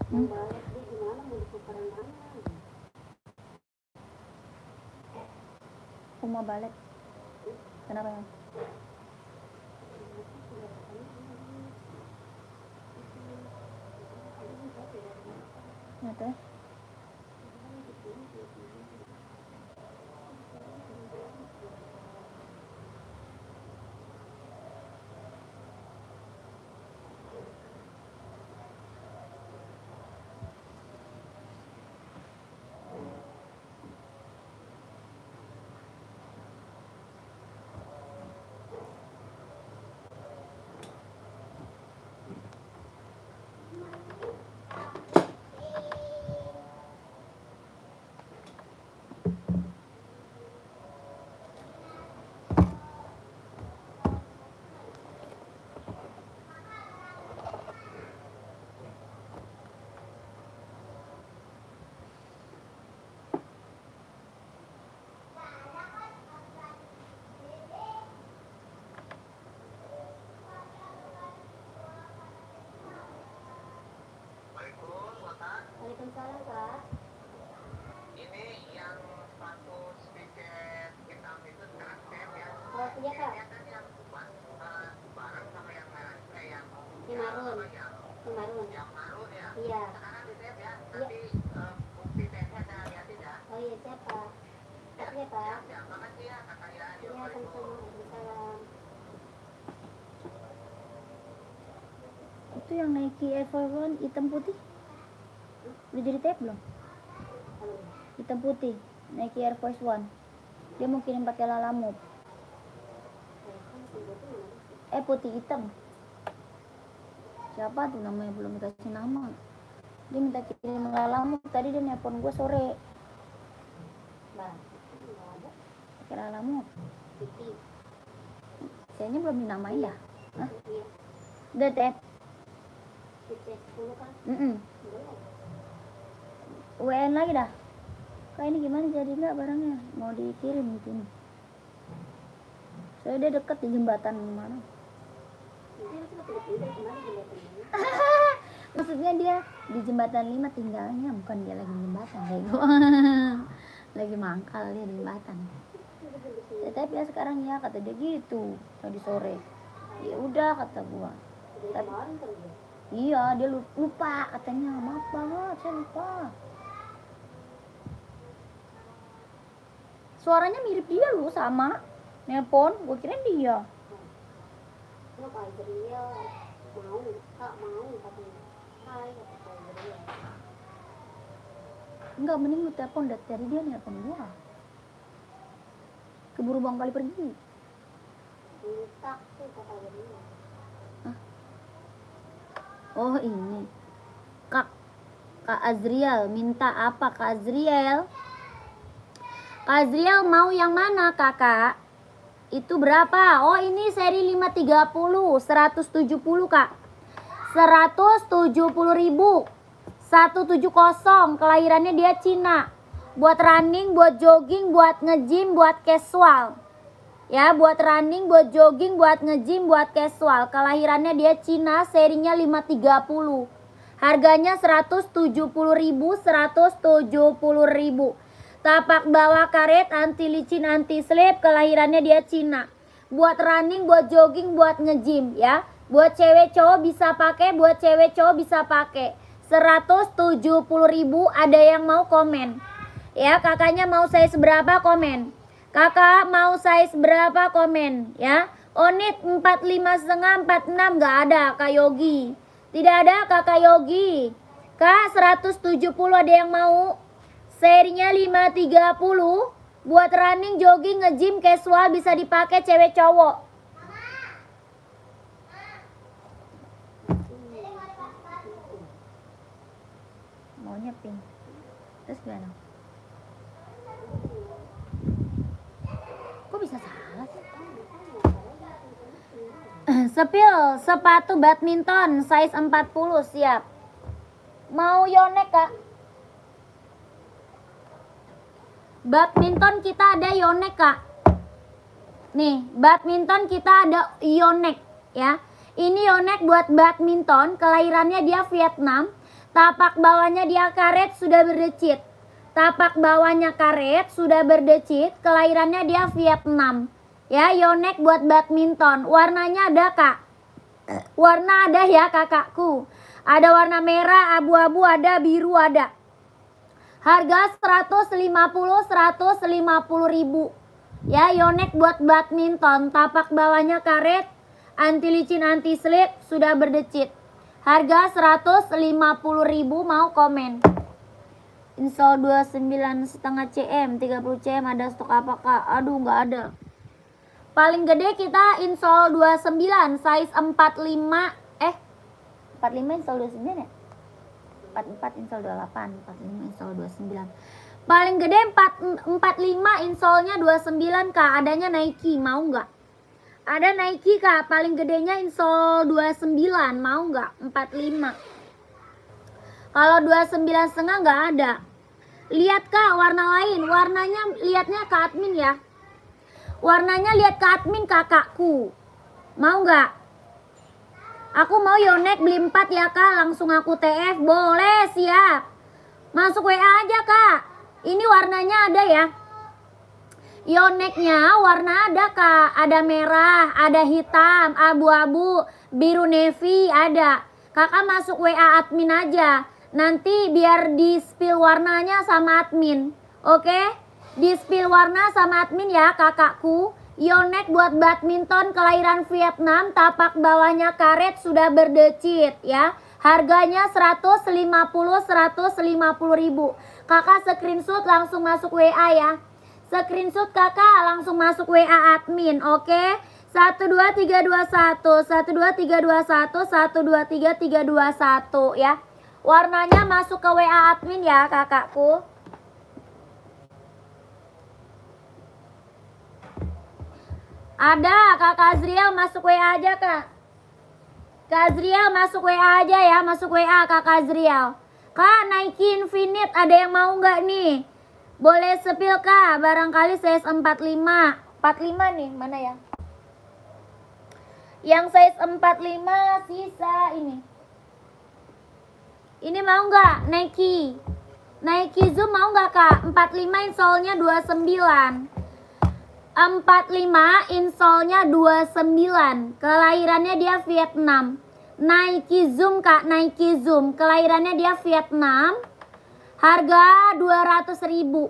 Rumah balet. Kenapa ya? Teh. Waalaikumsalam, Kak. Ini yang sepatu speaker hitam itu sekarang tem ya? Oh iya, Kak. Yang bareng sama yang merah, yang marun. Yang marun. Yang marun ya? Iya. Sekarang di tem ya? Nanti bukti temnya saya lihatin ya? Oh iya, siap, Pak. Makasih ya, Pak. Ya, makasih ya, Kakak ya. Iya, sama-sama. Waalaikumsalam. Itu yang Nike Air Force One hitam putih. Udah jadi tape belum? Hitam putih, Nike Air Force One. Dia mau kirim pakai Lalamove. Putih hitam. Siapa tuh namanya, belum dikasih nama. Dia minta kirim Lalamove. Tadi dia nelpon gue sore. Pakai Lalamove. Kayaknya belum dinamain dah. Hah? Udah tape. WN lagi dah. Kak ini gimana, jadi nggak barangnya? Mau dikirim gitu nih. Soalnya dia deket di jembatan mana? Maksudnya dia di jembatan 5 tinggalnya, bukan dia lagi di jembatan kayak gue. Lagi mangkal dia di jembatan. Tapi ya sekarang ya kata dia gitu tadi sore. Ya udah kata gua. Tapi, iya dia lupa katanya, maaf banget saya lupa. Suaranya mirip dia lu sama nelpon, gue kira dia. Lo Pak Adria mau, Kak mau katanya. Hai kata Pak Adria. Enggak, mending lu telepon dari dia nelpon gua. Keburu Bang kali pergi. Tak tuh kata Adria. Oh ini Kak Azriel minta apa Kak Azriel? Kak Azriel mau yang mana kakak? Itu berapa? Oh ini seri 530 170 kak. 170.000 170. Kelahirannya dia Cina. Buat running, buat jogging, buat nge-gym, buat casual. Ya buat running, buat jogging, buat nge-gym, buat casual. Kelahirannya dia Cina, serinya 530. Harganya 170.000 170.000. Tapak bawah karet, anti licin, anti slip. Kelahirannya dia Cina. Buat running, buat jogging, buat nge-gym ya. Buat cewek cowok bisa pakai, buat cewek cowok bisa pakai. 170.000. Ada yang mau komen? Ya, kakaknya mau size berapa komen? Kakak mau size berapa komen ya? Onit 45,5 46 enggak ada Kak Yogi. Tidak ada Kakak Yogi. Kak 170 ada yang mau? Serinya 530 buat running, jogging, nge-gym, casual bisa dipakai cewek cowok. Maunya pink. Terus gimana? Kok bisa salah sih? Sepil sepatu badminton size 40 siap. Mau yonek kak? Badminton kita ada yonek kak. Nih badminton kita ada yonek ya. Ini yonek buat badminton. Kelahirannya dia Vietnam. Tapak bawahnya dia karet, sudah berdecit. Tapak bawahnya karet, sudah berdecit. Kelahirannya dia Vietnam. Ya, Yonex buat badminton. Warnanya ada kak. Warna ada ya kakakku. Ada warna merah, abu-abu ada, biru ada. Harga 150 ribu. Ya, Yonex buat badminton. Tapak bawahnya karet, anti licin, anti slip, sudah berdecit. Harga 150 ribu, mau komen. Insol 29,5 cm, 30 cm ada stok apakah? Aduh, nggak ada. Paling gede kita insol 29, size 45. 45 insol 29 ya? 44 insol 28, 45 insol 29. Paling gede 45 insolnya 29 kak, adanya Nike, mau nggak? Ada Nike kak, paling gedenya insol 29, mau nggak? 45. Kalau 29,5 nggak ada. Lihat kak warna lain, warnanya lihatnya ke admin ya. Warnanya lihat ke admin kakakku. Mau nggak? Aku mau Yonex beli 4 ya kak, langsung aku TF, boleh, siap. Masuk WA aja kak. Ini warnanya ada ya. Yonexnya warna ada kak, ada merah, ada hitam, abu-abu, biru navy ada. Kakak masuk WA admin aja, nanti biar di spill warnanya sama admin. Oke, di spill warna sama admin ya kakakku. Yonex buat badminton, kelahiran Vietnam, tapak bawahnya karet, sudah berdecit ya. Harganya 150 ribu. Kakak screenshot langsung masuk WA ya. Screenshot kakak langsung masuk WA admin, oke? 12321, 12321, 12321 ya. Warnanya masuk ke WA admin ya kakakku. Ada kakak Azriel, masuk WA aja kak. Kak Azriel masuk WA aja ya, masuk WA kakak Azriel. Kak Nike Infinite ada yang mau nggak nih? Boleh sepil kak, barangkali size 45. 45 nih, mana ya? Yang size 45 sisa ini. Ini mau nggak Nike? Nike Zoom mau nggak kak? 45 insolnya 29. 45 insolnya 29. Kelahirannya dia Vietnam. Nike Zoom kak, Nike Zoom. Kelahirannya dia Vietnam. Harga 200 ribu.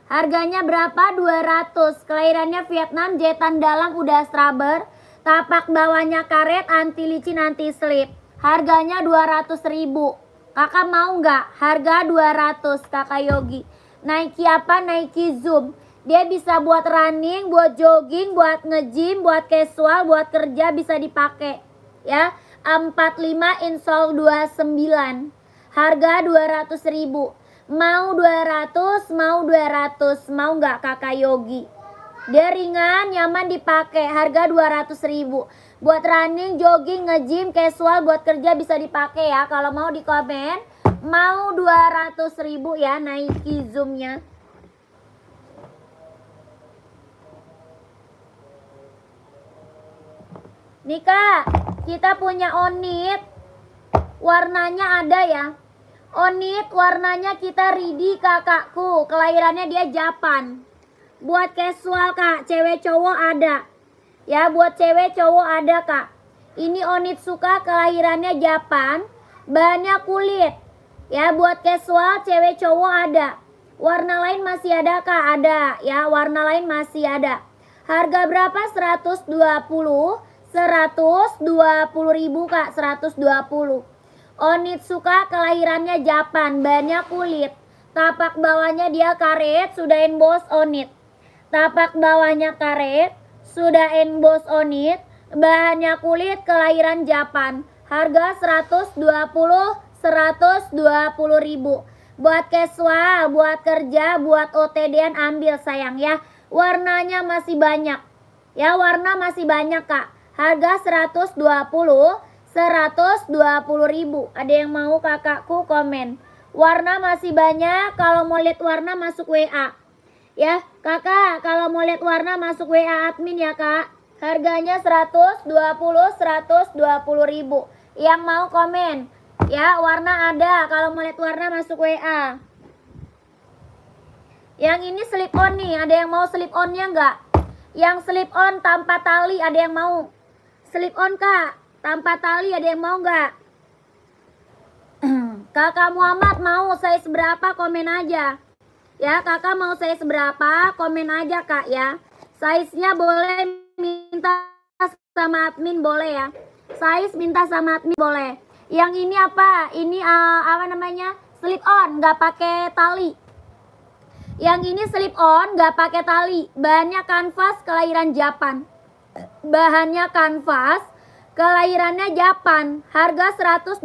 Harganya berapa? 200. Kelahirannya Vietnam, jahitan dalam udah rubber. Tapak bawahnya karet, anti licin, anti slip. Harganya 200 ribu. Kakak mau nggak? Harga 200 kakak Yogi. Nike apa? Nike Zoom. Dia bisa buat running, buat jogging, buat nge-gym, buat casual, buat kerja bisa dipakai. Ya, 45 insole 29. Harga 200 ribu. Mau 200, mau 200, mau nggak kakak Yogi? Dia ringan, nyaman dipakai, harga 200 ribu. Buat running, jogging, nge-gym, casual, buat kerja bisa dipakai ya. Kalau mau di komen, mau 200 ribu ya Nike Zoom-nya. Nih kak, kita punya Onit. Warnanya ada ya. Onit warnanya kita ready kakakku. Kelahirannya dia Japan. Buat casual kak, cewek cowok ada. Ya, buat cewek cowok ada kak. Ini Onit suka, kelahirannya Japan. Bahannya kulit. Ya, buat casual cewek cowok ada. Warna lain masih ada kak? Ada. Ya, warna lain masih ada. Harga berapa? 120. 120 ribu kak, 120. Onit suka, kelahirannya Japan, bahannya kulit. Tapak bawahnya dia karet, sudah emboss Onit. Tapak bawahnya karet, sudah emboss Onit. Bahannya kulit, kelahiran Japan. Harga 120 ribu. Buat casual, buat kerja, buat OTD-an ambil sayang ya. Warnanya masih banyak. Ya, warna masih banyak kak. Harga 120 ribu. Ada yang mau kakakku komen. Warna masih banyak. Kalau mau lihat warna masuk WA. Ya kakak, kalau mau lihat warna masuk WA admin ya kak. Harganya 120 ribu. Yang mau komen. Ya, warna ada. Kalau mau lihat warna masuk WA. Yang ini slip on nih. Ada yang mau slip onnya nggak? Yang slip on tanpa tali ada yang mau? Slip on kak, tanpa tali ada yang mau nggak? Kakak Muhammad mau size berapa? Komen aja. Ya, kakak mau size berapa? Komen aja kak ya. Size-nya boleh minta sama admin boleh ya. Size minta sama admin boleh. Yang ini apa? Ini apa namanya? Slip on, nggak pakai tali. Yang ini slip on, nggak pakai tali. Bahannya kanvas, kelahiran Japan. Bahannya kanvas, kelahirannya Japan. Harga 120.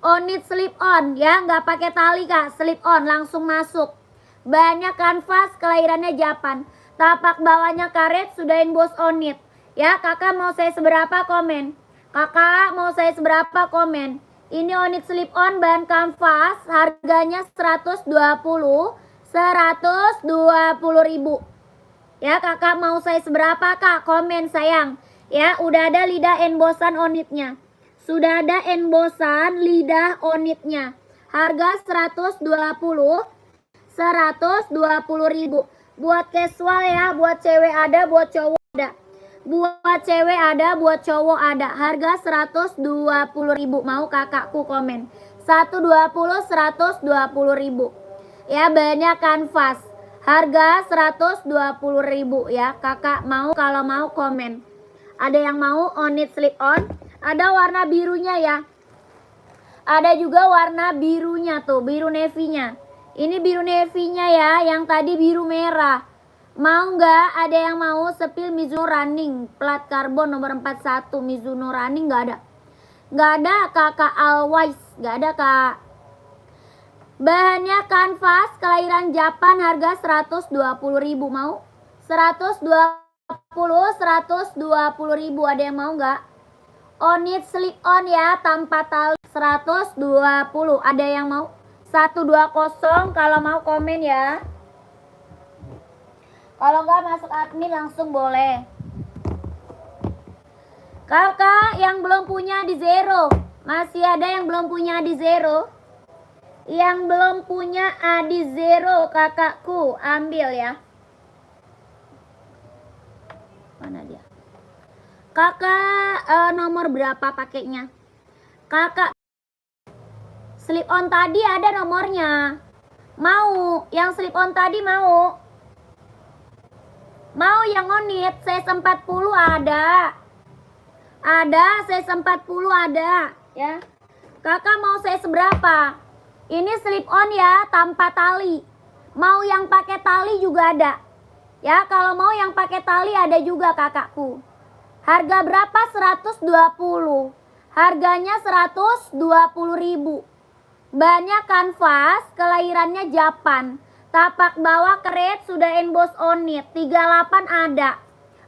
Onit slip on ya, nggak pakai tali kak. Slip on langsung masuk. Bahannya kanvas, kelahirannya Japan. Tapak bawahnya karet, sudah emboss onit. Ya, kakak mau saya seberapa komen? Kakak mau saya seberapa komen? Ini onit slip on bahan kanvas, harganya 120 ribu. Ya, kakak mau saya seberapa kak? Komen sayang. Ya, udah ada lidah embossan onitnya. Sudah ada embossan lidah onitnya. Harga 120 ribu. Buat casual ya, buat cewek ada, buat cowok ada. Buat cewek ada, buat cowok ada. Harga 120 ribu. Mau kakakku komen. 120 ribu. Ya, bahannya kanvas. Harga 120 ribu ya. Kakak mau, kalau mau komen. Ada yang mau onit slip on? Ada warna birunya ya. Ada juga warna birunya tuh, biru navy-nya. Ini biru navy-nya ya, yang tadi biru merah. Mau nggak? Ada yang mau sepil Mizuno running plat karbon nomor 41 Mizuno running? Nggak ada. Nggak ada kakak Always, nggak ada kak. Bahannya kanvas, kelahiran Japan, harga 120 ribu. Mau? 120 ribu. Ada yang mau nggak? Onit slip on ya, tanpa tali 120. Ada yang mau? 120. Kalau mau komen ya. Kalau nggak masuk admin langsung boleh. Kakak yang belum punya di zero, masih ada yang belum punya di zero? Yang belum punya di zero kakakku ambil ya. Mana dia? Kakak nomor berapa pakainya? Kakak slip on tadi ada nomornya. Mau? Yang slip on tadi mau? Mau yang onit size 40 ada. Ada size 40 ada ya. Kakak mau size berapa? Ini slip on ya, tanpa tali. Mau yang pakai tali juga ada. Ya, kalau mau yang pakai tali ada juga kakakku. Harga berapa? 120. Harganya 120 ribu. Bahannya kanvas, kelahirannya Japan. Tapak bawah keret, sudah emboss onit. 38 ada.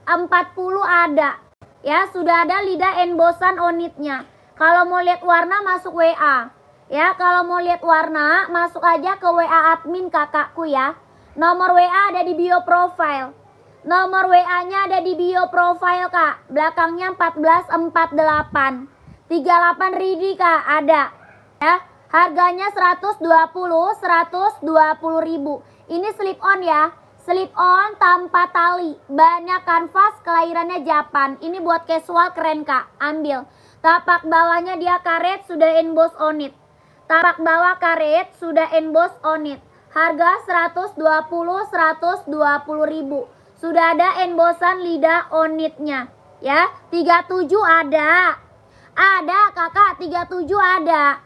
40 ada. Ya, sudah ada lidah embossan onitnya. Kalau mau lihat warna masuk WA. Ya, kalau mau lihat warna masuk aja ke WA admin kakakku ya. Nomor WA ada di bio profile. Nomor WA-nya ada di bio profile kak. Belakangnya 1448. 38 ready kak, ada. Ya, harganya 120 ribu. Ini slip on ya. Slip on tanpa tali. Bahannya kanvas, kelahirannya Japan. Ini buat casual keren kak, ambil. Tapak bawahnya dia karet, sudah emboss onit. Tapak bawah karet, sudah emboss onit. Harga 120 ribu. Sudah ada embossan lidah onitnya. Ya, 37 ada. Ada kakak, 37 ada.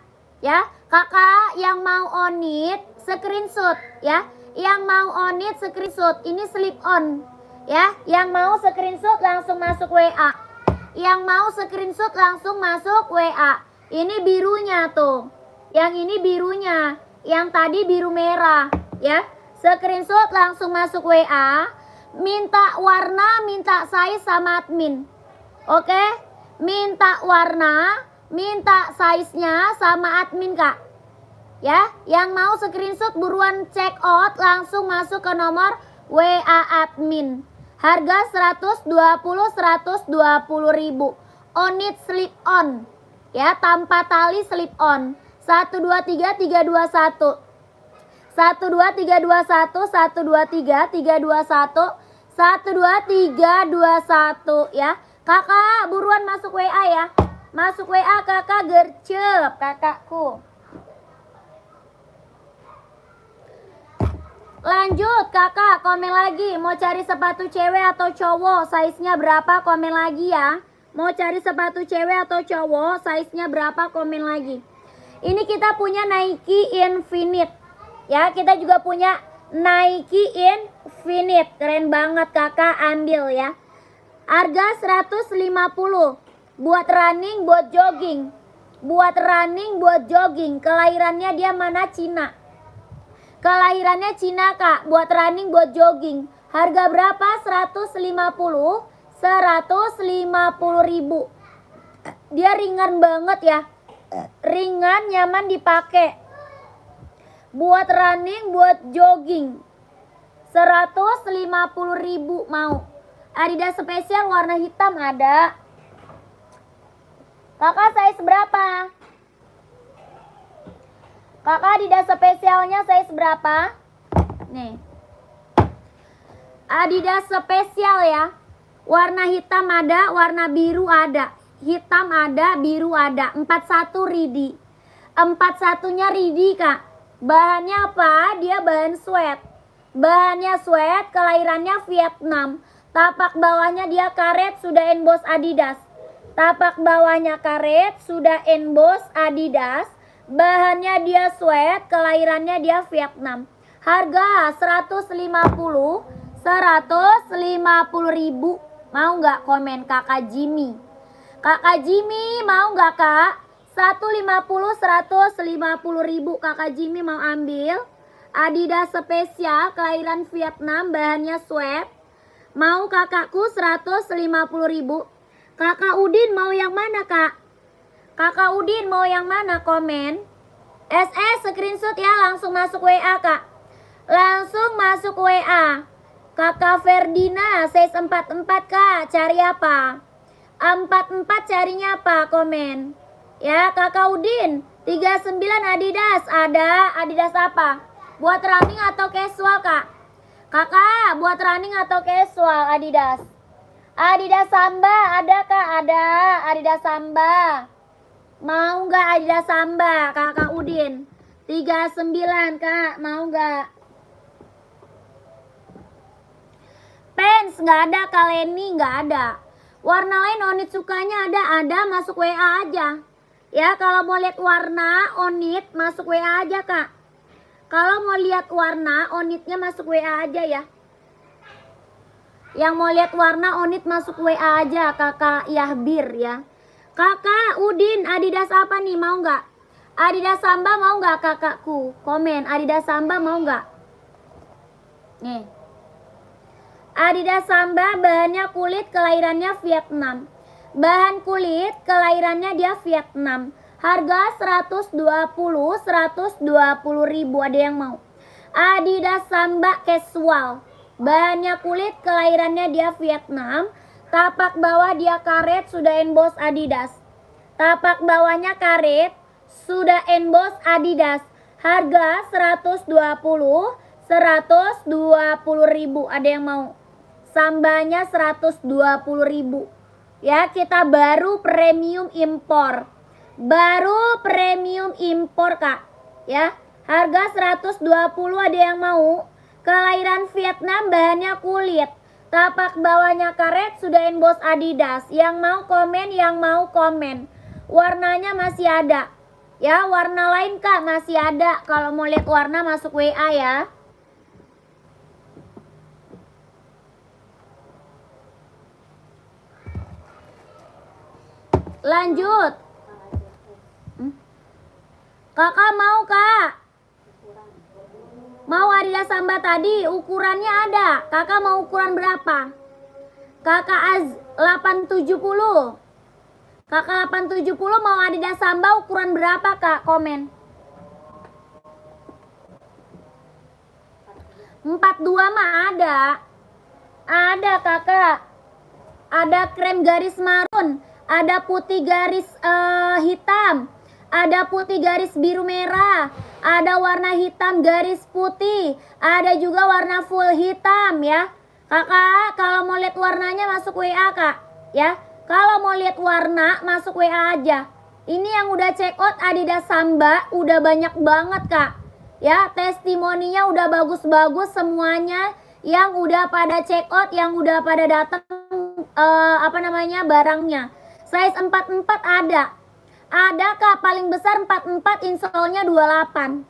Ya, kakak yang mau onit screenshot ya. Yang mau onit screenshot. Ini slip on ya. Yang mau screenshot langsung masuk WA. Yang mau screenshot langsung masuk WA. Ini birunya tuh. Yang ini birunya. Yang tadi biru merah ya. Screenshot langsung masuk WA. Minta warna, minta size sama admin. Oke? Minta warna, minta size-nya sama admin kak. Ya, yang mau screenshot buruan check out langsung masuk ke nomor WA admin. Harga 120 ribu. Onit slip on. Ya, tanpa tali slip on. 1 2 3 3 2 1. 1 2 3 2 1. 1 2 3 3 2 1. 1 2 3 2 1 ya. Kakak buruan masuk WA ya. Masuk WA kakak gercep kakakku. Lanjut kakak, komen lagi. Mau cari sepatu cewek atau cowok, size-nya berapa, komen lagi ya. Mau cari sepatu cewek atau cowok, size-nya berapa, komen lagi. Ini kita punya Nike Infinite. Ya, kita juga punya Nike Infinite. Keren banget kakak, ambil ya. Harga 150. Buat running, buat jogging. Buat running, buat jogging. Kelahirannya dia mana? Cina. Kelahirannya Cina kak, buat running, buat jogging. Harga berapa? 150. 150 ribu. Dia ringan banget ya. Ringan, nyaman dipakai. Buat running, buat jogging. 150 ribu mau. Adidas spesial warna hitam ada. Kakak size berapa? Kakak Adidas spesialnya size berapa? Nih. Adidas spesial ya. Warna hitam ada, warna biru ada. Hitam ada, biru ada. 41 ridi. 41-nya ridi kak. Bahannya apa? Dia bahan sweat. Bahannya sweat, kelahirannya Vietnam. Tapak bawahnya dia karet, sudah emboss Adidas. Tapak bawahnya karet, sudah emboss Adidas. Bahannya dia sweat, kelahirannya dia Vietnam. Harga 150 ribu. Mau nggak komen kakak Jimmy? Kakak Jimmy mau nggak kak? 150 ribu. Kakak Jimmy mau ambil? Adidas spesial, kelahiran Vietnam, bahannya sweat. Mau kakakku 150 ribu. Kakak Udin mau yang mana kak? Kakak Udin mau yang mana, komen? SS screenshot ya, langsung masuk WA kak. Langsung masuk WA. Kakak Ferdina size 44 kak, cari apa? 44 carinya apa, komen? Ya kakak Udin 39 Adidas, ada Adidas apa? Buat running atau casual kak? Kakak buat running atau casual Adidas? Adidas Samba ada kak? Ada Adidas Samba. Mau nggak Adidas Samba kakak Udin? 39 kak, mau nggak? Pants nggak ada, Kaleni nggak ada. Warna lain Onit sukanya ada masuk WA aja. Ya kalau mau lihat warna Onit masuk WA aja kak. Kalau mau lihat warna Onitnya masuk WA aja ya. Yang mau lihat warna Onit masuk WA aja kakak Yahbir ya. Kakak Udin, Adidas apa nih, mau nggak? Adidas Samba mau nggak kakakku? Komen, Adidas Samba mau nggak? Nih. Adidas Samba bahannya kulit, kelahirannya Vietnam. Bahan kulit, kelahirannya dia Vietnam. Harga 120 ribu, ada yang mau? Adidas Samba casual. Bahannya kulit, kelahirannya dia Vietnam. Tapak bawah dia karet, sudah emboss Adidas. Tapak bawahnya karet, sudah emboss Adidas. Harga 120 ribu. Ada yang mau? Sambanya 120 ribu. Ya, kita baru premium impor. Baru premium impor kak. Ya, harga 120, ada yang mau? Kelahiran Vietnam, bahannya kulit. Tapak bawahnya karet, sudah emboss Adidas. Yang mau komen, yang mau komen. Warnanya masih ada. Ya, warna lain kak masih ada. Kalau mau lihat warna masuk WA ya. Lanjut. Kakak mau kak? Mau Adidas Samba tadi, ukurannya ada. Kakak mau ukuran berapa? Kakak 870. Kakak 870 mau Adidas Samba ukuran berapa kak? Komen. 42 mah ada. Ada kakak. Ada krem garis marun. ada putih garis hitam, ada putih garis biru merah, ada warna hitam garis putih, ada juga warna full hitam ya. Kakak kalau mau lihat warnanya masuk WA kak ya. Kalau mau lihat warna masuk WA aja. Ini yang udah check out Adidas Samba udah banyak banget kak ya. Testimoninya udah bagus-bagus semuanya. Yang udah pada check out, yang udah pada datang barangnya. Size 44 ada. Ada kak, paling besar 44, insole-nya 28.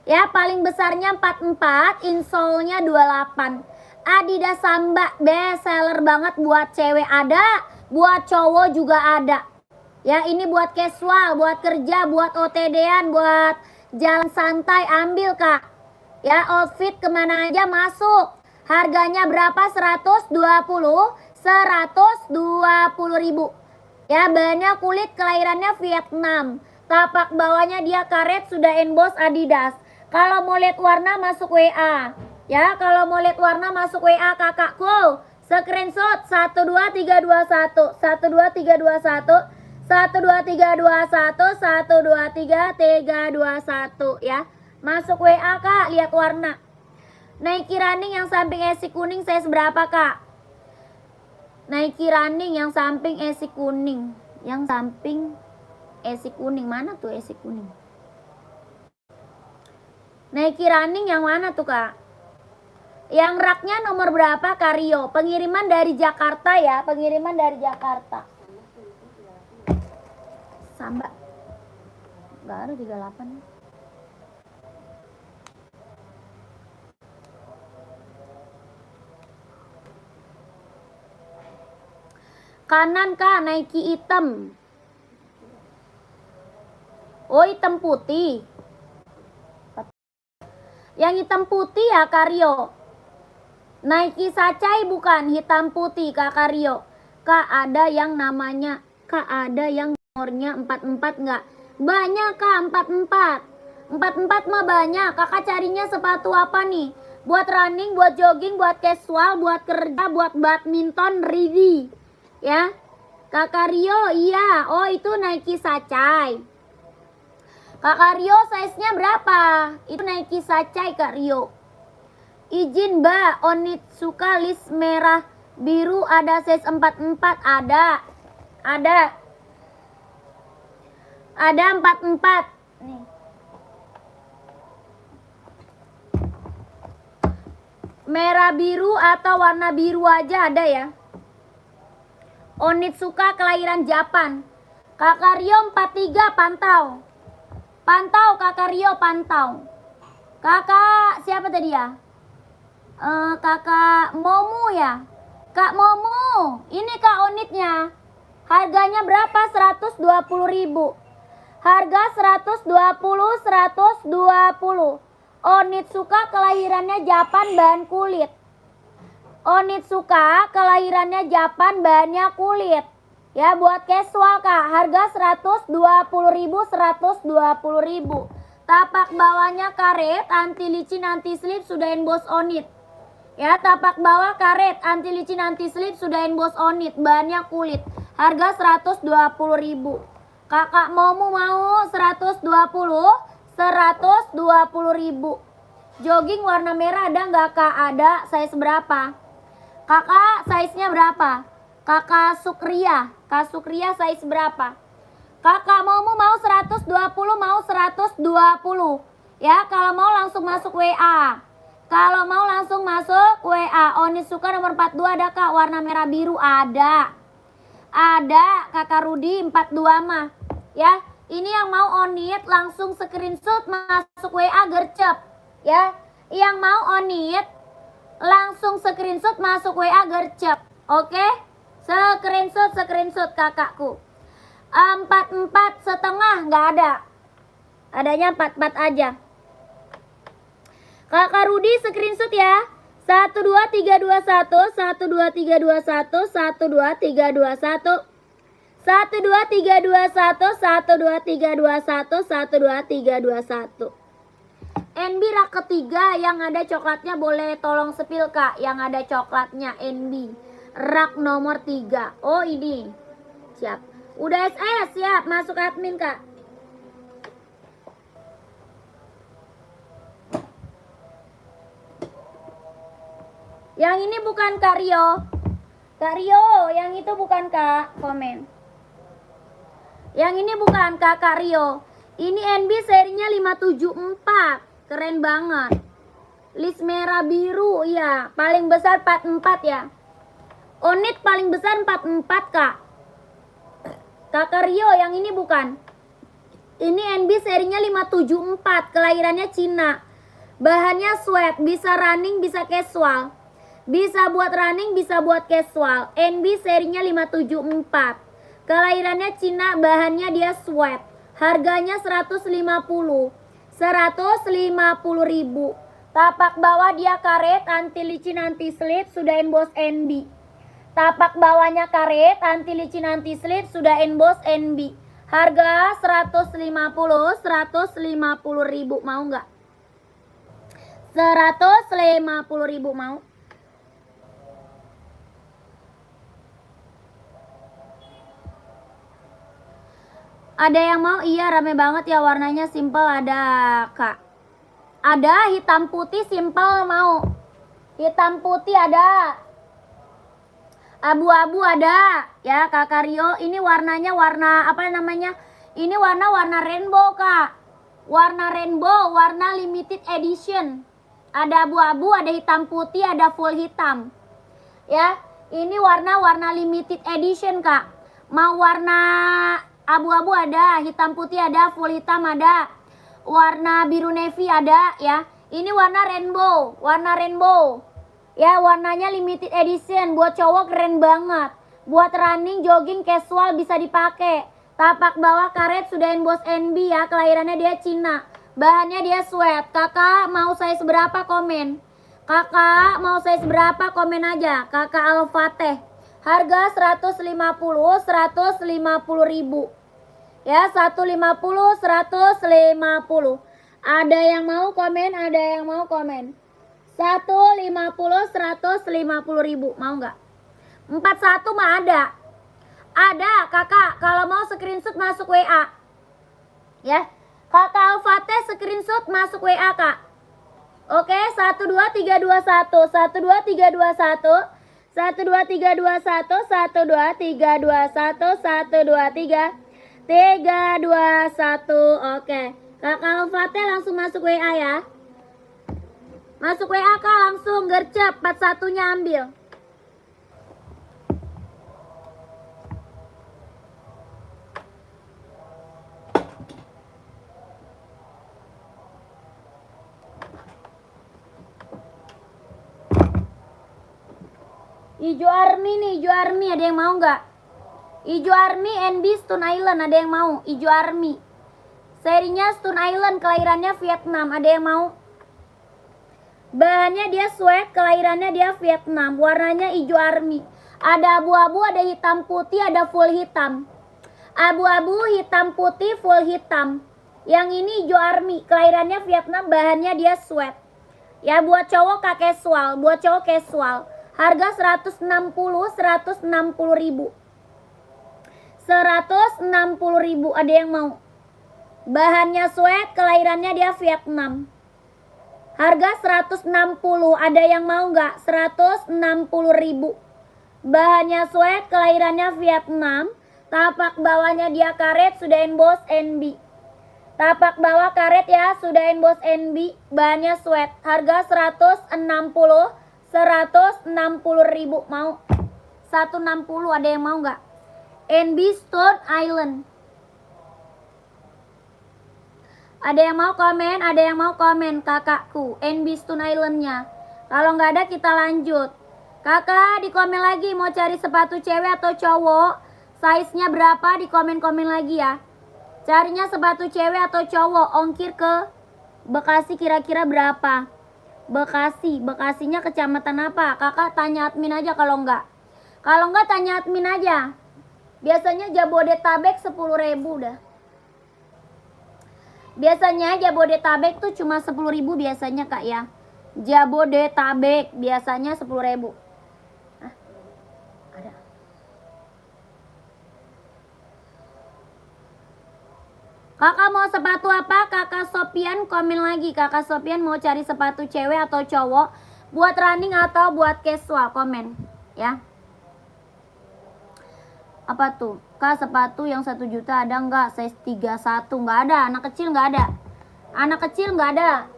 Ya, paling besarnya 44, insole-nya 28. Adidas Samba best seller banget, buat cewek ada, buat cowok juga ada. Ya, ini buat casual, buat kerja, buat OTD-an, buat jalan santai, ambil kak. Ya, outfit kemana aja masuk. Harganya berapa? 120 ribu. Ya, bahannya kulit, kelahirannya Vietnam. Tapak bawahnya dia karet, sudah emboss Adidas. Kalau mau lihat warna masuk WA. Ya, kalau mau lihat warna masuk WA kakakku. Screenshot 12321 12321 12321 12321 ya. Masuk WA kak, lihat warna. Nike running yang samping esi kuning size berapa kak? Nike running yang samping esi kuning. Yang samping esi kuning. Mana tuh esi kuning? Nike running yang mana tuh kak? Yang raknya nomor berapa kak Rio? Pengiriman dari Jakarta ya. Pengiriman dari Jakarta. Samba. Gak ada 38. Kanan kak, Nike hitam. Oh, hitam putih. Yang hitam putih ya kak Rio. Nike Sacai bukan, hitam putih kak Rio. Kak ada yang namanya, kak ada yang nomornya 44 enggak? Banyak kak, 44. 44 mah banyak. Kakak carinya sepatu apa nih? Buat running, buat jogging, buat casual, buat kerja, buat badminton, ready. Ya. Kakak Rio, iya. Oh, itu Nike Sacai. Kakak Rio size-nya berapa? Itu Nike Sacai kak Rio. Izin mbak, Onitsuka list merah biru ada size 44, ada. Ada 44. Nih. Merah biru atau warna biru aja ada ya. Onitsuka kelahiran Japan. Kakak Rio 43 pantau. Pantau kakak Rio, pantau. Kakak siapa tadi ya? Kakak Momu ya. Kak Momu, ini kak onitnya. Harganya berapa? 120 ribu. Harga 120. Onitsuka kelahirannya Japan, bahan kulit. Onitsuka kelahirannya Japan, bahannya kulit. Ya, buat casual kak. Harga 120 ribu. Tapak bawahnya karet, anti licin, anti slip, sudah emboss onit. Ya, tapak bawah karet, anti licin, anti slip, sudah emboss onit. Bahannya kulit. Harga 120 ribu. Kakak Momu mau 120 ribu. Jogging warna merah ada nggak kak? Ada. Size berapa? Kakak size-nya berapa? Kakak Sukria. Kak Sukria size berapa? Kakak Momu mau 120, mau 120. Ya, kalau mau langsung masuk WA. Kalau mau langsung masuk WA. Onitsuka nomor 42 ada kak, warna merah biru ada. Ada kakak Rudi 42 mah. Ya, ini yang mau onit langsung screenshot masuk WA gercep. Ya, yang mau onit langsung screenshot masuk WA gercep. Oke? Screenshot kakakku. 44 setengah nggak ada. Adanya 44 aja. Kakak Rudi screenshot ya. 12321 12321 12321 12321 12321 12321. NB rak ketiga yang ada coklatnya boleh tolong sepil kak. Yang ada coklatnya NB rak nomor 3. Oh ini siap. Udah SS, siap. Masuk admin, Kak. Yang ini bukan Kak Rio. Kak Rio, yang itu bukan Kak. Komen. Yang ini bukan Kak Rio. Ini NB serinya 574. Keren banget. List merah biru, ya. Paling besar 44 ya. Onit paling besar 44, Kak. Kakak Rio, yang ini bukan. Ini NB serinya 574. Kelahirannya Cina. Bahannya sweat. Bisa running, bisa casual. Bisa buat running, bisa buat casual. NB serinya 574. Kelahirannya Cina, bahannya dia sweat. Harganya 150. 150.000. Tapak bawah dia karet, anti licin, anti slip, sudah emboss NB. Tapak bawahnya karet, anti licin, anti slip, sudah emboss NB. Harga 150.000, mau nggak? 150.000 mau? Ada yang mau? Iya, rame banget ya, warnanya simple ada, Kak. Ada hitam putih simple mau. Hitam putih ada. Abu-abu ada. Ya, Kakak Rio, ini warnanya warna apa namanya? Ini warna rainbow, Kak. Warna rainbow, warna limited edition. Ada abu-abu, ada hitam putih, ada full hitam. Ya, ini warna limited edition, Kak. Mau warna abu-abu ada, hitam putih ada, full hitam ada, warna biru navy ada ya. Ini warna rainbow. Ya, warnanya limited edition, buat cowok keren banget. Buat running, jogging, casual bisa dipakai. Tapak bawah karet, sudah emboss NB ya, kelahirannya dia Cina. Bahannya dia sweat. Kakak mau saya seberapa, komen? Kakak mau saya seberapa, komen aja. Kakak Al-Fateh. Harga 150.000. Ya, 150, 150. Ada yang mau komen? Ada yang mau komen? 150, 150.000. Mau nggak? 41 mah ada. Ada, Kakak. Kalau mau screenshot masuk WA. Ya. Kakak Al-Fateh screenshot masuk WA, Kak. Oke, 12321, 12321, 12321, 12321, 12321. Oke. Kakak Al-Fateh langsung masuk WA ya. Masuk WA, Kak, langsung gercep 41-nya ambil. Ijo Army nih, Ijo Army, ada yang mau nggak? Ijo Army NB Stone Island, ada yang mau? Ijo Army. Serinya Stone Island, kelahirannya Vietnam, ada yang mau? Bahannya dia sweat, kelahirannya dia Vietnam, warnanya Ijo Army. Ada abu-abu, ada hitam putih, ada full hitam. Abu-abu, hitam putih, full hitam. Yang ini Ijo Army, kelahirannya Vietnam, bahannya dia sweat. Ya, buat cowok Kak casual, buat cowok casual. Harga 160.000. 160.000, ada yang mau? Bahannya sweat, kelahirannya dia Vietnam. Harga 160, ada yang mau nggak? 160.000. Bahannya sweat, kelahirannya Vietnam. Tapak bawahnya dia karet, sudah emboss NB. Tapak bawah karet ya, sudah emboss NB. Bahannya sweat. Harga 160.000. Mau? 160, ada yang mau nggak? NB Stone Island. Ada yang mau komen? Ada yang mau komen, kakakku? NB Stone Islandnya. Kalau nggak ada kita lanjut. Kakak di komen lagi mau cari sepatu cewek atau cowok, size-nya berapa, di komen-komen lagi ya. Carinya sepatu cewek atau cowok, ongkir ke Bekasi kira-kira berapa? Bekasinya kecamatan apa? Kakak tanya admin aja kalau enggak. Kalau enggak tanya admin aja. Biasanya Jabodetabek 10.000 dah. Biasanya Jabodetabek tuh cuma 10.000 biasanya, Kak ya. Jabodetabek biasanya 10.000. Ada. Kakak mau sepatu apa? Kakak Sopian komen lagi. Kakak Sopian mau cari sepatu cewek atau cowok? Buat running atau buat casual? Komen ya. Apa tuh? Kak, sepatu yang 1 juta ada nggak? Size 31 nggak ada. Anak kecil nggak ada. Anak kecil nggak ada.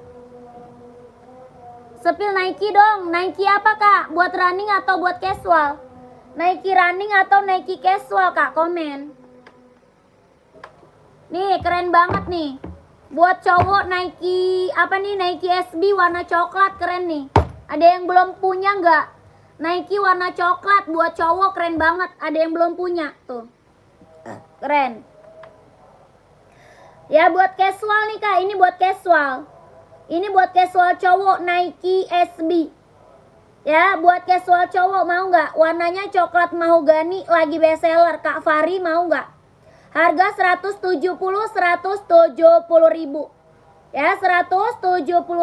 Sepil Nike dong. Nike apa kak? Buat running atau buat casual? Nike running atau Nike casual kak? Komen. Nih keren banget nih. Buat cowok Nike apa nih? Nike SB warna coklat keren nih. Ada yang belum punya nggak? Nike warna coklat buat cowok keren banget. Ada yang belum punya tuh. Keren. Ya buat casual nih kak. Ini buat casual. Ini buat casual cowok Nike SB. Ya buat casual cowok mau nggak? Warnanya coklat mahogani lagi best seller. Kak Fari mau nggak? Harga 170 ribu. Ya 170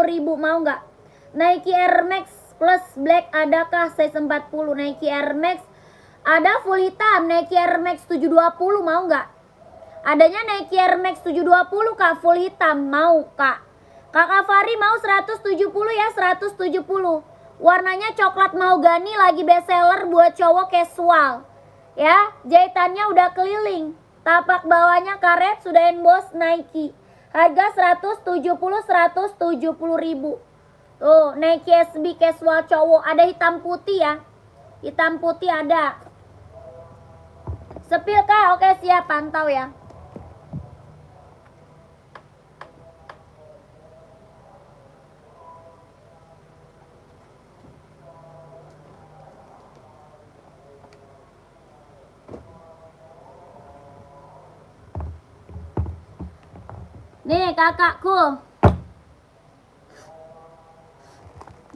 ribu mau nggak? Nike Air Max Plus Black adakah size 40? Nike Air Max ada full hitam. Nike Air Max 720 mau nggak? Adanya Nike Air Max 720 kak full hitam mau kak. Kakak Fari mau 170 ya 170. Warnanya coklat mahogani lagi best seller buat cowok casual. Ya jahitannya udah keliling. Tapak bawahnya karet sudah emboss Nike. Harga 170 ribu. Tuh Nike SB casual cowok. Ada hitam putih ya. Hitam putih ada. Sepil kak? Oke siap pantau ya. Nih kakakku.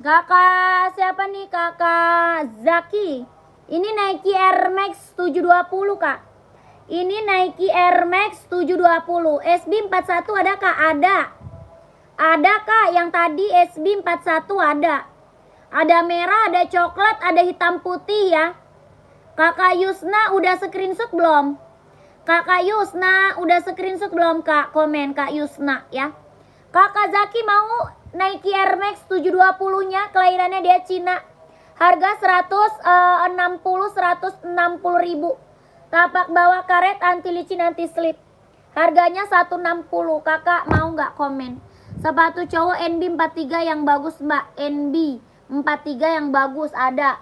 Kakak siapa nih? Kakak Zaki. Ini Nike Air Max 720 kak. Ini Nike Air Max 720. SB 41 ada kak? Ada. Ada kak yang tadi SB 41 ada. Ada merah, ada coklat, ada hitam putih ya. Kakak Yusna udah screenshot belum? Kakak Yusna udah screenshot belum kak? Komen kak Yusna ya. Kakak Zaki mau Nike Air Max 720 nya. Kelahirannya dia Cina. Harga 160 ribu. Tapak bawah karet anti licin anti slip. Harganya 160. Kakak mau nggak? Komen. Sepatu cowok NB 43 yang bagus mbak. NB 43 yang bagus ada.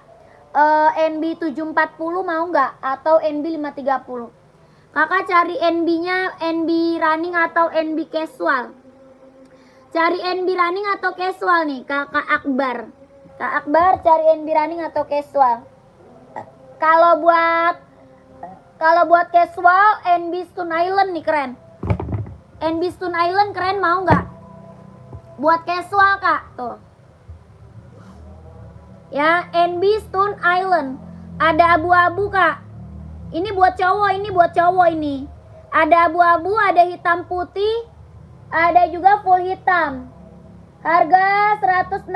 NB 740 mau nggak? Atau NB 530. Kakak cari NB-nya NB running atau NB casual? Cari NB running atau casual nih Kakak Akbar. Kak Akbar cari NB running atau casual? Kalau buat casual NB Stone Island nih keren. NB Stone Island keren mau nggak? Buat casual kak tuh. Ya NB Stone Island. Ada abu-abu kak. Ini buat cowok, ini buat cowok ini. Ada abu-abu, ada hitam putih, ada juga full hitam. Harga 160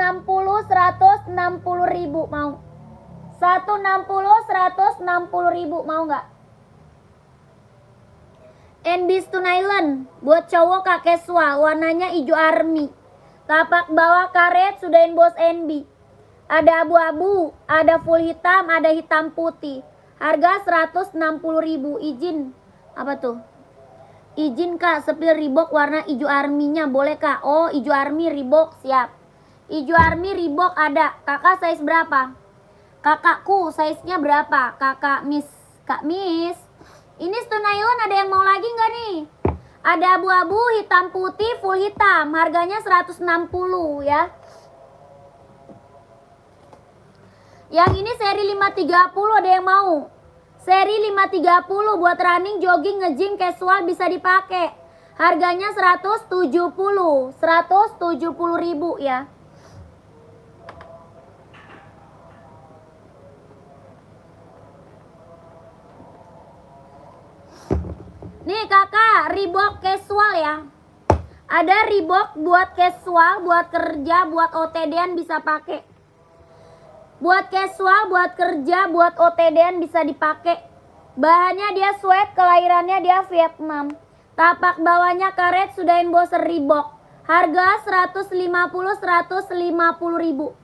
ribu mau. 160 ribu mau nggak? NB Stone Island buat cowok kak casual, warnanya hijau army. Tapak bawah karet sudah emboss NB. Ada abu-abu, ada full hitam, ada hitam putih. Harga 160 ribu. Izin apa tuh? Izin kak sepil Reebok warna hijau arminya boleh kak? Oh hijau army Reebok siap. Hijau army Reebok ada. Kakak size berapa? Kakakku size nya berapa? Kakak Miss. Kak Miss. Ini Stone Island ada yang mau lagi nggak nih? Ada abu-abu, hitam putih, full hitam. Harganya 160 ya. Yang ini seri 530 ada yang mau? Seri 530 buat running, jogging, nge-gym, casual bisa dipakai. Harganya 170 ribu ya. Nih kakak, Reebok casual ya. Ada Reebok buat casual, buat kerja, buat OTD-an bisa pakai. Buat casual, buat kerja, buat OTD-an bisa dipakai. Bahannya dia sweat, kelahirannya dia Vietnam. Tapak bawahnya karet sudah emboss Reebok. Harga 150 ribu.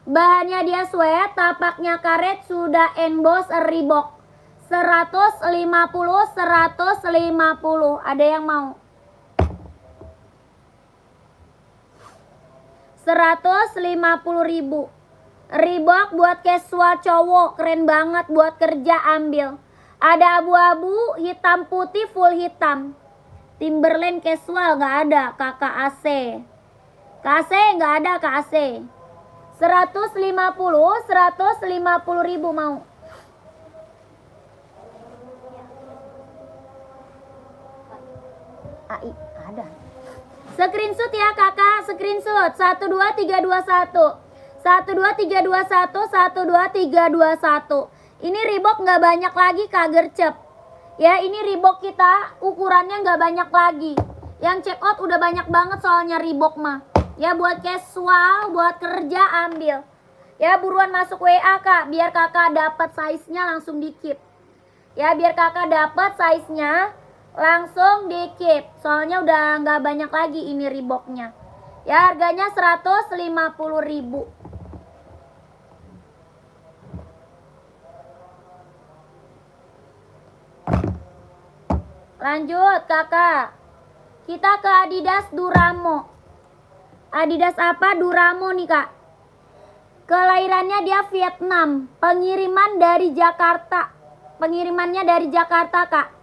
Bahannya dia sweat, tapaknya karet, sudah emboss Reebok. 150. Ada yang mau? 150.000. Reebok buat casual cowok, keren banget buat kerja, ambil. Ada abu-abu, hitam putih, full hitam. Timberland casual nggak ada, kakak AC. KAC nggak ada, KAC. 150.000 mau. AI ada. Screenshot ya kakak, screenshot 12321. 12321. Ini Reebok nggak banyak lagi kak gercep. Ya ini Reebok kita ukurannya nggak banyak lagi. Yang check out udah banyak banget soalnya Reebok mah. Ya buat casual, buat kerja ambil. Ya buruan masuk WA kak, biar kakak dapat size-nya langsung dikit. Ya biar kakak dapat size-nya langsung dikit. Soalnya udah nggak banyak lagi ini Reeboknya. Ya harganya 150.000. Lanjut kakak. Kita ke Adidas Duramo. Adidas apa? Duramo nih kak. Kelahirannya dia Vietnam. Pengiriman dari Jakarta. Pengirimannya dari Jakarta kak.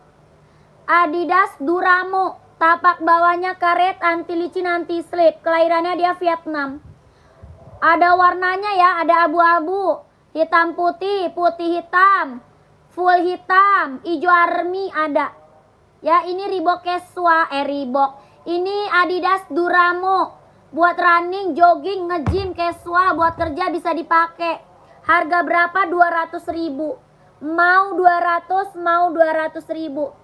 Adidas Duramo. Tapak bawahnya karet, anti licin, anti slip. Kelahirannya dia Vietnam. Ada warnanya ya, ada abu-abu, hitam putih, putih hitam, full hitam, hijau army ada. Ya ini Reebok casual, Reebok. Ini Adidas Duramo. Buat running, jogging, nge-gym, casual, buat kerja bisa dipakai. Harga berapa? 200.000. Mau 200, mau 200.000.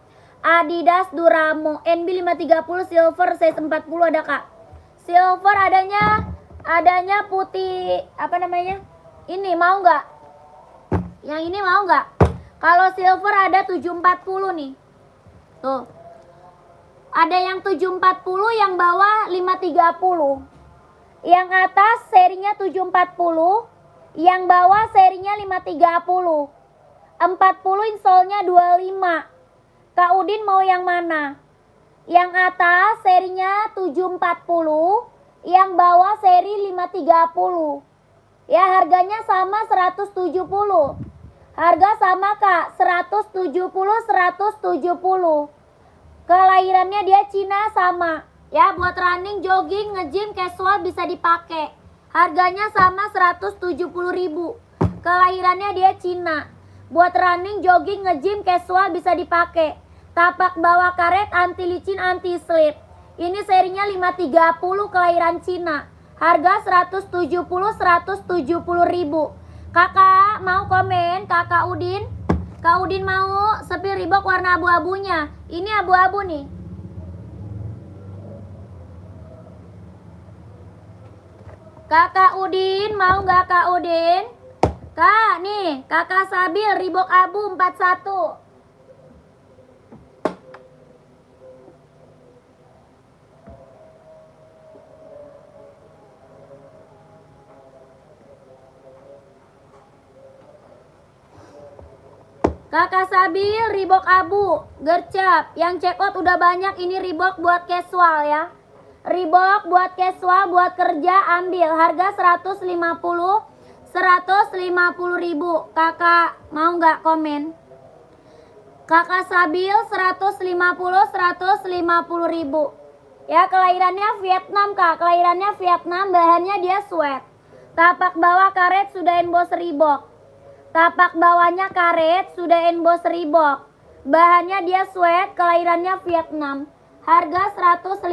Adidas Duramo NB 530 silver size 40 ada kak. Silver adanya putih apa namanya? Ini mau nggak? Yang ini mau nggak? Kalau silver ada 740 nih. Tuh. Ada yang 740, yang bawah 530. Yang atas serinya 740, yang bawah serinya 530. 40 insolnya 25. Kak Udin mau yang mana? Yang atas serinya 740, yang bawah seri 530. Ya harganya sama 170. Harga sama kak, 170. Kelahirannya dia Cina sama. Ya buat running, jogging, nge-gym, casual bisa dipakai. Harganya sama 170.000. Kelahirannya dia Cina. Buat running, jogging, nge-gym, casual bisa dipakai. Tapak bawah karet, anti licin, anti slip. Ini serinya 530, kelahiran Cina. Harga 170.000. Kakak mau komen, kakak Udin? Kak Udin mau sepil Reebok warna abu-abunya. Ini abu-abu nih. Kakak Udin mau nggak kak Udin? Kak nih, kakak Sabil Reebok abu 41. Kakak Sabil Reebok abu gercep. Yang check out udah banyak. Ini Reebok buat casual ya. Reebok buat casual, buat kerja ambil. Harga 150.000. Kakak mau nggak komen? Kakak Sabil 150.000. Ya kelahirannya Vietnam kak. Kelahirannya Vietnam, bahannya dia sweat. Tapak bawah karet, sudah emboss Reebok. Tapak bawahnya karet, sudah emboss Reebok. Bahannya dia sweat, kelahirannya Vietnam. Harga 150.000.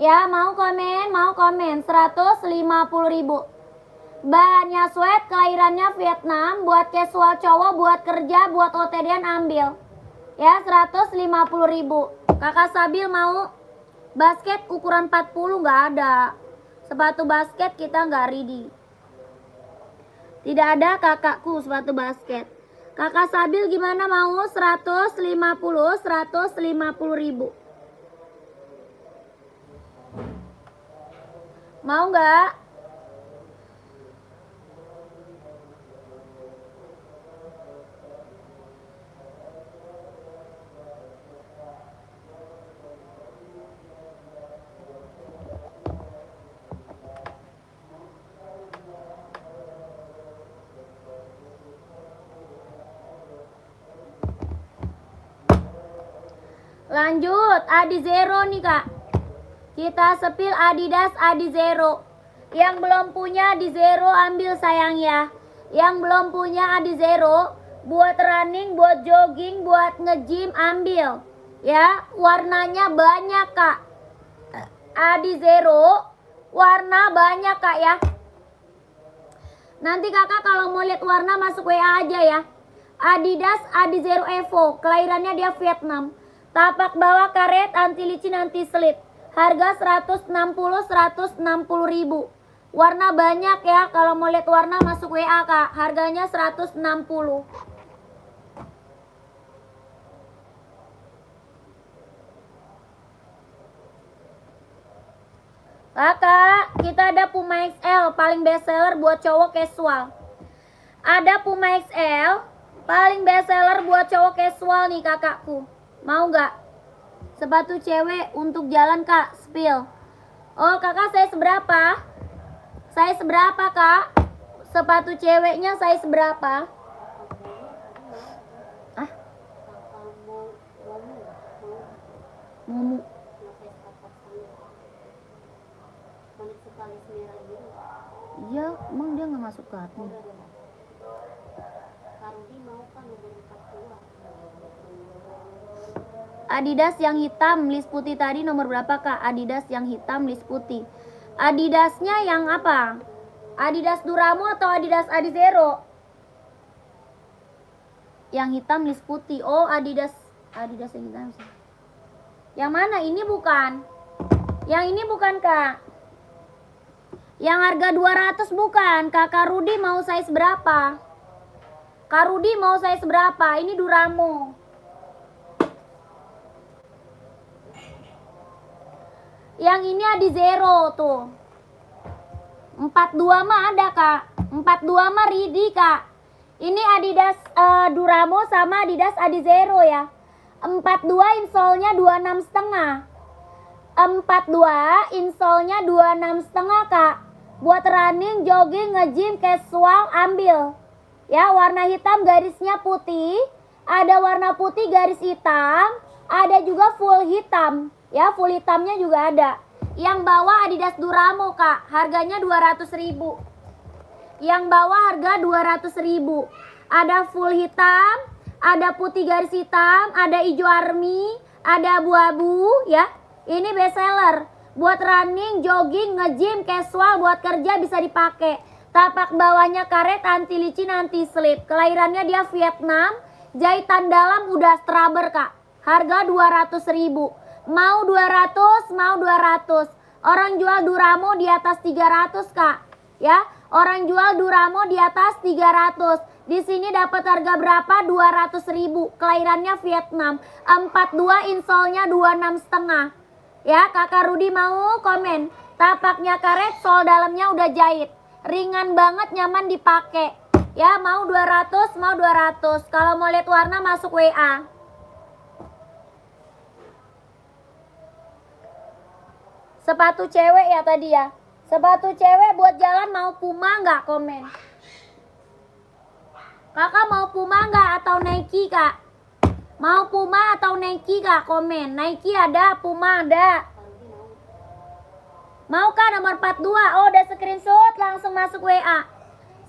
Ya mau komen, 150.000. Bahannya sweat, kelahirannya Vietnam. Buat casual cowok, buat kerja, buat OTD-an ambil. Ya 150.000. Kakak Sabil mau basket ukuran 40 nggak ada. Sepatu basket kita nggak ready. Tidak ada kakakku sepatu basket. Kakak Sabil gimana, mau 150.000? Mau nggak? Lanjut, Adi Zero nih kak. Kita sepil Adidas Adi Zero. Yang belum punya Adi Zero ambil sayang ya. Yang belum punya Adi Zero, buat running, buat jogging, buat nge-gym ambil. Ya, warnanya banyak kak. Adi Zero, warna banyak kak ya. Nanti kakak kalau mau lihat warna masuk WA aja ya. Adidas Adi Zero Evo, kelahirannya dia Vietnam. Tapak bawah karet, anti licin, anti slip. Harga 160.000. Warna banyak ya. Kalau mau lihat warna masuk WA kak. Harganya 160. Kakak, kita ada Puma XL paling best seller buat cowok casual. Ada Puma XL paling best seller buat cowok casual nih kakakku. Mau nggak? Sepatu cewek untuk jalan kak, spill. Oh kakak, saya seberapa? Saya seberapa kak? Sepatu ceweknya saya seberapa? Ah? Momu. Iya, emang dia nggak masuk ke hati. Adidas yang hitam list putih tadi nomor berapa kak? Adidas yang hitam list putih. Adidasnya yang apa? Adidas Duramo atau Adidas Adi Zero? Yang hitam list putih. Oh Adidas yang hitam. Yang mana? Ini bukan. Yang ini bukan kak. Yang harga 200 bukan. Kakak Rudi mau size berapa? Kak Rudi mau size berapa? Ini Duramo. Yang ini Adi Zero tuh. 42 mah ada kak. 42 mah Ridi kak. Ini Adidas Duramo sama Adidas Adi Zero ya. 42 insolnya 26 setengah. 42 insolnya 26 setengah kak. Buat running, jogging, nge-gym, casual ambil. Ya, warna hitam garisnya putih. Ada warna putih garis hitam. Ada juga full hitam. Ya, full hitamnya juga ada. Yang bawah Adidas Duramo kak, harganya 200.000. Yang bawah harga 200.000. Ada full hitam, ada putih garis hitam, ada hijau army, ada abu-abu ya. Ini best seller. Buat running, jogging, nge-gym, casual, buat kerja bisa dipakai. Tapak bawahnya karet, anti licin, anti slip. Kelahirannya dia Vietnam. Jahitan dalam udah straber kak. Harga 200.000. Mau 200, mau 200. Orang jual Duramo di atas 300 kak. Ya, orang jual Duramo di atas 300. Di sini dapat harga berapa? 200.000. Kelahirannya Vietnam. 42 insolnya 26 setengah. Ya, kakak Rudi mau komen. Tapaknya karet, sol dalamnya udah jahit. Ringan banget, nyaman dipakai. Ya, mau 200, mau 200. Kalau mau lihat warna masuk WA. Sepatu cewek ya tadi ya. Sepatu cewek buat jalan mau Puma nggak? Komen. Kakak mau Puma nggak atau Nike kak? Mau Puma atau Nike kak? Komen. Nike ada, Puma ada. Mau kak nomor 42? Oh udah screenshot langsung masuk WA.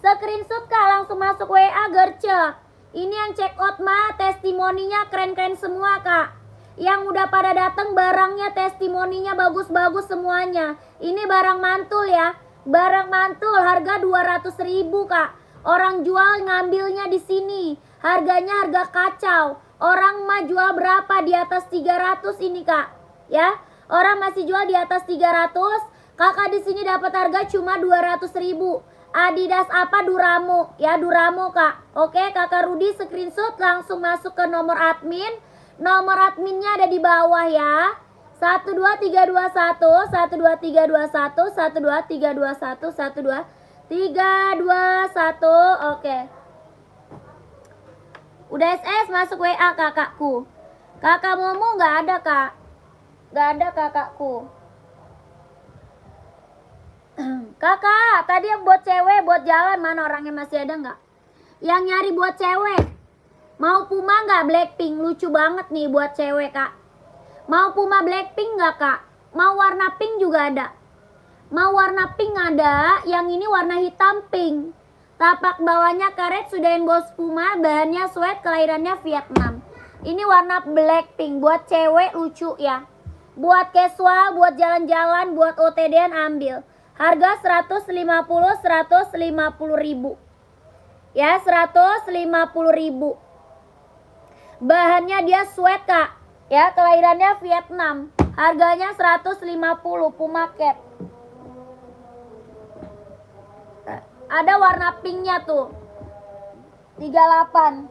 Screenshot kak langsung masuk WA gercep. Ini yang check out mah testimoninya keren-keren semua kak. Yang udah pada dateng barangnya testimoninya bagus-bagus semuanya. Ini barang mantul ya. Barang mantul harga 200.000 kak. Orang jual ngambilnya di sini. Harganya harga kacau. Orang mah jual berapa? Di atas 300 ini kak. Ya. Orang masih jual di atas 300. Kakak di sini dapat harga cuma 200.000. Adidas apa? Duramo. Ya, Duramo, Kak. Oke, Kakak Rudi screenshot langsung masuk ke nomor admin. Nomor adminnya ada di bawah ya. 12321 12321 12321 12321. Oke. Udah SS masuk WA kakakku. Kakak Momo nggak ada, Kak. Nggak ada kakakku. Kakak, tadi yang buat cewek, buat jalan, mana orangnya, masih ada nggak? Yang nyari buat cewek. Mau Puma nggak Blackpink? Lucu banget nih buat cewek, Kak. Mau Puma Blackpink nggak, Kak? Mau warna pink juga ada. Mau warna pink ada, yang ini warna hitam pink. Tapak bawahnya karet, sudah emboss Puma, bahannya sweat, kelahirannya Vietnam. Ini warna Blackpink, buat cewek lucu ya. Buat casual, buat jalan-jalan, buat OTD-an ambil. Harga 150 ribu. Ya, 150 ribu. Bahannya dia sweat, Kak. Ya, kelahirannya Vietnam. Harganya 150 Puma Cat. Ada warna pinknya tuh. 38.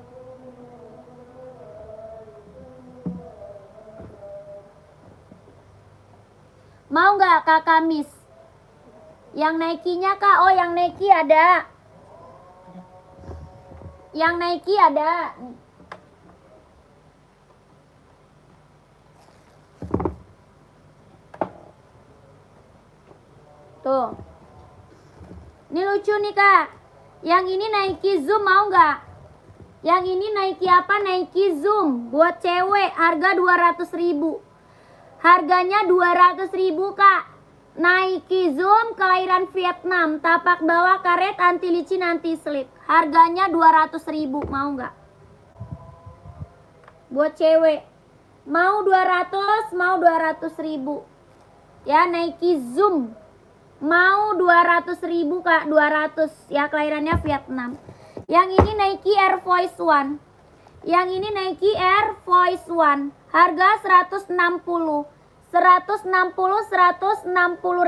Mau nggak Kakak Miss? Yang Nike-nya, Kak. Oh, yang Nike ada. Yang Nike ada. Tuh. Ini lucu nih, Kak. Yang ini Nike Zoom mau nggak? Yang ini Nike apa? Nike Zoom. Buat cewek. Harga 200 ribu. Harganya 200 ribu, Kak. Nike Zoom, kelahiran Vietnam. Tapak bawah karet, anti licin, anti slip. Harganya 200 ribu. Mau nggak? Buat cewek. Mau 200, mau 200 ribu. Ya, Nike Zoom. Mau 200 ribu, Kak. 200. Ya, kelahirannya Vietnam. Yang ini Nike Air Force One. Yang ini Nike Air Force One. Harga 160. 160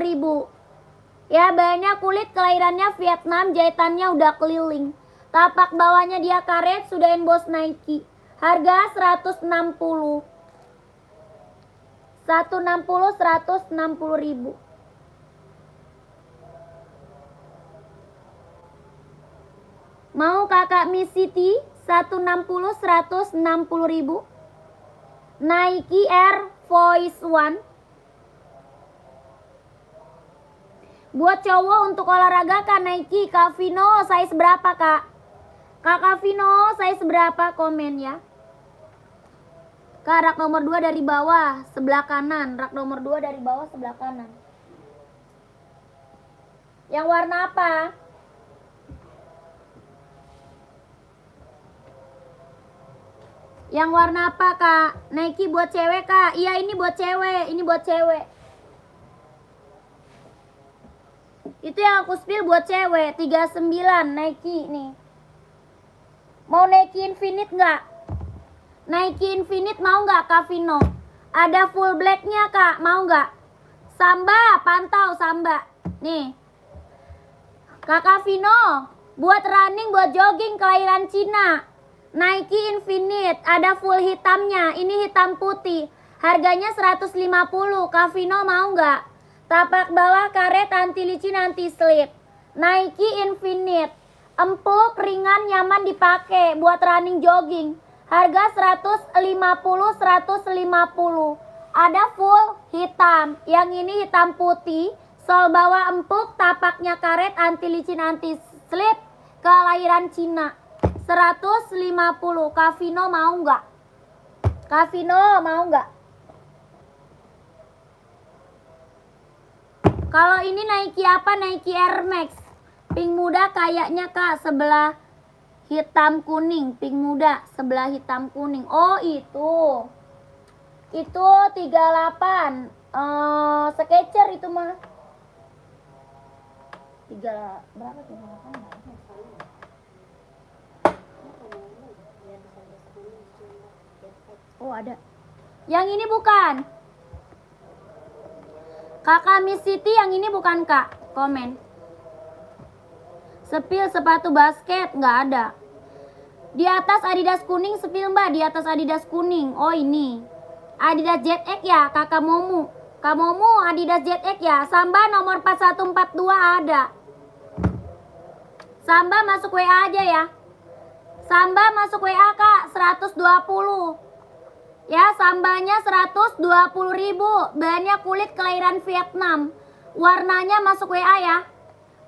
ribu. Ya, bahannya kulit, kelahirannya Vietnam, jahitannya udah keliling. Tapak bawahnya dia karet, sudah emboss Nike. Harga 160. 160 ribu. Mau Kakak Miss City? 160 ribu. Nike Air Force One. Buat cowok untuk olahraga, Kak, Nike Kak Vino size berapa, Kak? Kakak Vino size berapa, komen ya. Kak, rak nomor 2 dari bawah sebelah kanan. Rak nomor 2 dari bawah sebelah kanan. Yang warna apa? Yang warna apa, Kak? Nike buat cewek, Kak. Iya, ini buat cewek. Ini buat cewek. Itu yang aku spill buat cewek. 39 Nike nih. Mau Nike Infinite nggak? Nike Infinite mau nggak, Kak Vino? Ada full blacknya, Kak. Mau nggak? Samba, pantau Samba. Nih. Kakak Vino. Buat running, buat jogging, kelahiran Cina. Nike Infinite, ada full hitamnya, ini hitam putih. Harganya 150, Kak Vino mau nggak? Tapak bawah karet, anti licin, anti slip. Nike Infinite, empuk, ringan, nyaman dipakai buat running jogging. Harga 150. Ada full hitam, yang ini hitam putih. Sol bawah empuk, tapaknya karet, anti licin, anti slip. Kelahiran Cina. 150. Kak Vino mau nggak? Kak Vino mau nggak? Kalau ini Nike apa? Nike Air Max. Pink muda kayaknya, Kak. Sebelah hitam kuning. Pink muda sebelah hitam kuning. Oh, itu. Itu 38. Skechers itu mah. 3 berapa 38? Oh, ada. Yang ini bukan. Kakak Miss City, yang ini bukan, Kak. Komen. Sepil sepatu basket nggak ada. Di atas Adidas kuning sepil mbak, di atas Adidas kuning. Oh ini Adidas Jet X ya kakak Momu. Kak Momu Adidas Jet X ya. Samba nomor 4142 ada. Samba masuk WA aja ya. Samba masuk WA kak 120. Ya sambanya 120.000. Bahannya kulit kelahiran Vietnam. Warnanya masuk WA ya.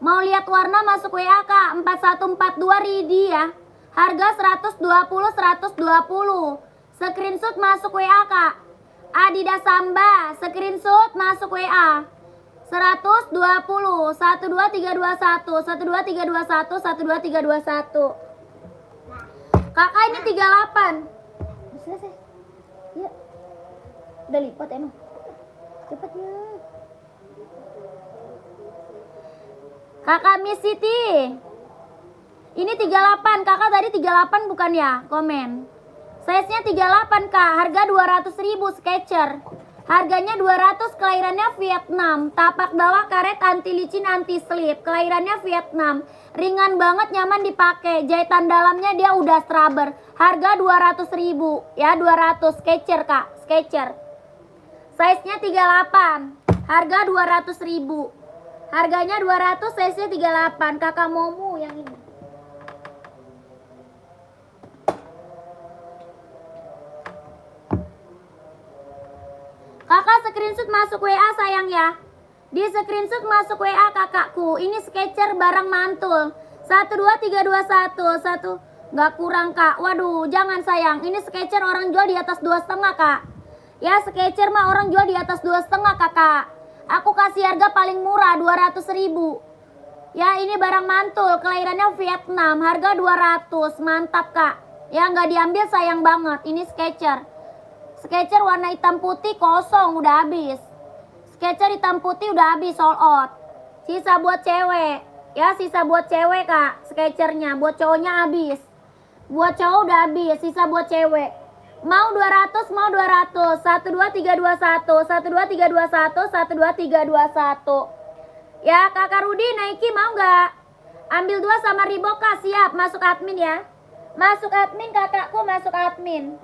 Mau lihat warna masuk WA kak 4142 Ridi ya. Harga 120. Screenshot masuk WA kak. Adidas Samba screenshot masuk WA 120 12321 12321 12321. Kakak ini 38. Selesai. Ya. Udah lipat emang. Cepet ya. Kakak Miss Siti. Ini 38. Kakak tadi 38 bukan ya? Komen. Size-nya 38 kak. Harga 200.000 Skechers. Harganya 200, kelahirannya Vietnam. Tapak bawah karet, anti licin, anti slip. Kelahirannya Vietnam. Ringan banget, nyaman dipakai. Jahitan dalamnya dia udah strabber. Harga 200.000 ya, 200 Skechers kak, Skechers. Size-nya 38. Harga 200.000. Harganya 200, size-nya 38. Kakak Momu yang ini. Kakak screenshot masuk WA sayang ya. Di screenshot masuk WA kakakku. Ini Skechers barang mantul. 12321 nggak kurang kak. Waduh jangan sayang. Ini Skechers orang jual di atas 2,5 kak. Ya Skechers mah orang jual di atas 2,5 kakak. Aku kasih harga paling murah 200.000. Ya ini barang mantul. Kelahirannya Vietnam. Harga 200. Mantap kak. Ya nggak diambil sayang banget. Ini Skechers. Skechers warna hitam putih kosong udah habis. Skechers hitam putih udah habis, sold out. Sisa buat cewek. Ya sisa buat cewek kak Skechersnya. Buat cowoknya habis. Buat cowok udah habis. Sisa buat cewek. Mau 200, mau 200. 12321 12321 12321. Ya kakak Rudi Nike mau nggak? Ambil 2 sama Reebok kak. Siap masuk admin ya. Masuk admin kakakku, masuk admin.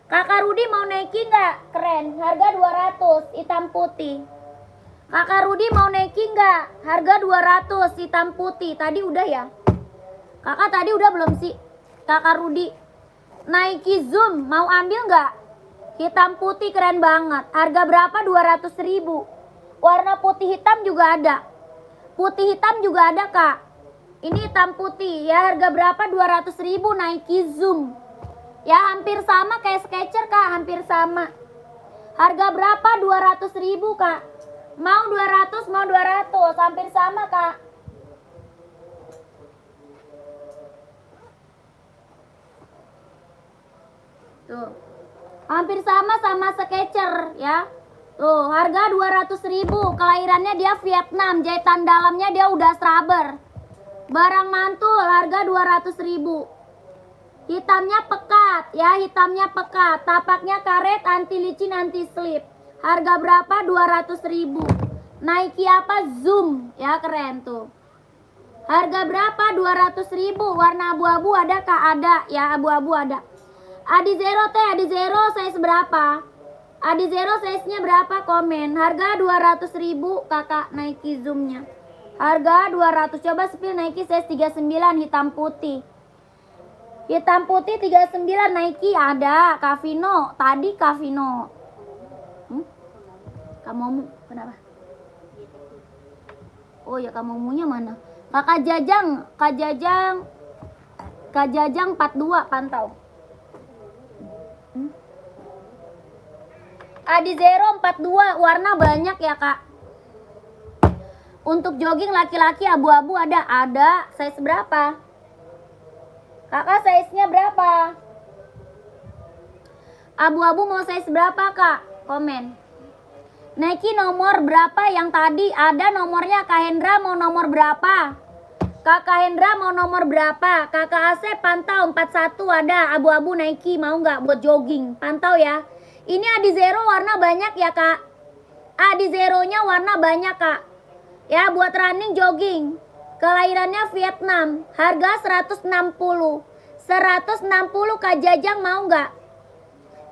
Kakak Rudi mau Nike nggak? Keren, harga 200, hitam putih. Kakak Rudi mau Nike nggak? Harga 200, hitam putih. Tadi udah ya? Kakak tadi udah belum sih? Kakak Rudi. Nike Zoom, mau ambil nggak? Hitam putih keren banget. Harga berapa? 200.000. Warna putih hitam juga ada. Putih hitam juga ada kak. Ini hitam putih ya, harga berapa? 200.000 Nike Zoom. Ya hampir sama kayak Skechers kak, hampir sama. Harga berapa? 200.000 kak. Mau 200, mau 200, hampir sama kak. Tuh. Hampir sama Skechers ya. Tuh, harga 200.000. Kelahirannya dia Vietnam, jahitan dalamnya dia udah strabber. Barang mantul, harga 200.000. Hitamnya pekat ya, hitamnya pekat. Tapaknya karet, anti licin, anti slip. Harga berapa? 200.000. Nike apa? Zoom ya, keren tuh. Harga berapa? 200.000. Warna abu-abu ada kak? Ada ya, abu-abu ada. Adi Zero teh, Adi Zero size berapa? Adi Zero size-nya berapa? Komen. Harga 200.000 kakak Nike Zoom-nya. Harga 200. Coba spill Nike size 39 hitam putih. Hitam putih 39 Nike ada. Kavino, tadi Kavino. Kamu kenapa? Oh ya kamunya mana? Kakak Jajang, Kak Jajang 42 pantau. Adi Zero 42 warna banyak ya kak. Untuk jogging laki-laki abu-abu ada. Size berapa? Kakak size-nya berapa? Abu-abu mau size berapa kak? Komen. Nike nomor berapa yang tadi? Ada nomornya. Kak Hendra mau nomor berapa? Kakak Hendra mau nomor berapa? Kakak Asep pantau 41 ada. Abu-abu Nike mau nggak buat jogging? Pantau ya. Ini Adi Zero warna banyak ya kak. Adi Zero-nya warna banyak kak. Ya buat running jogging. Kelahirannya Vietnam. Harga 160. 160 Kak Jajang mau nggak?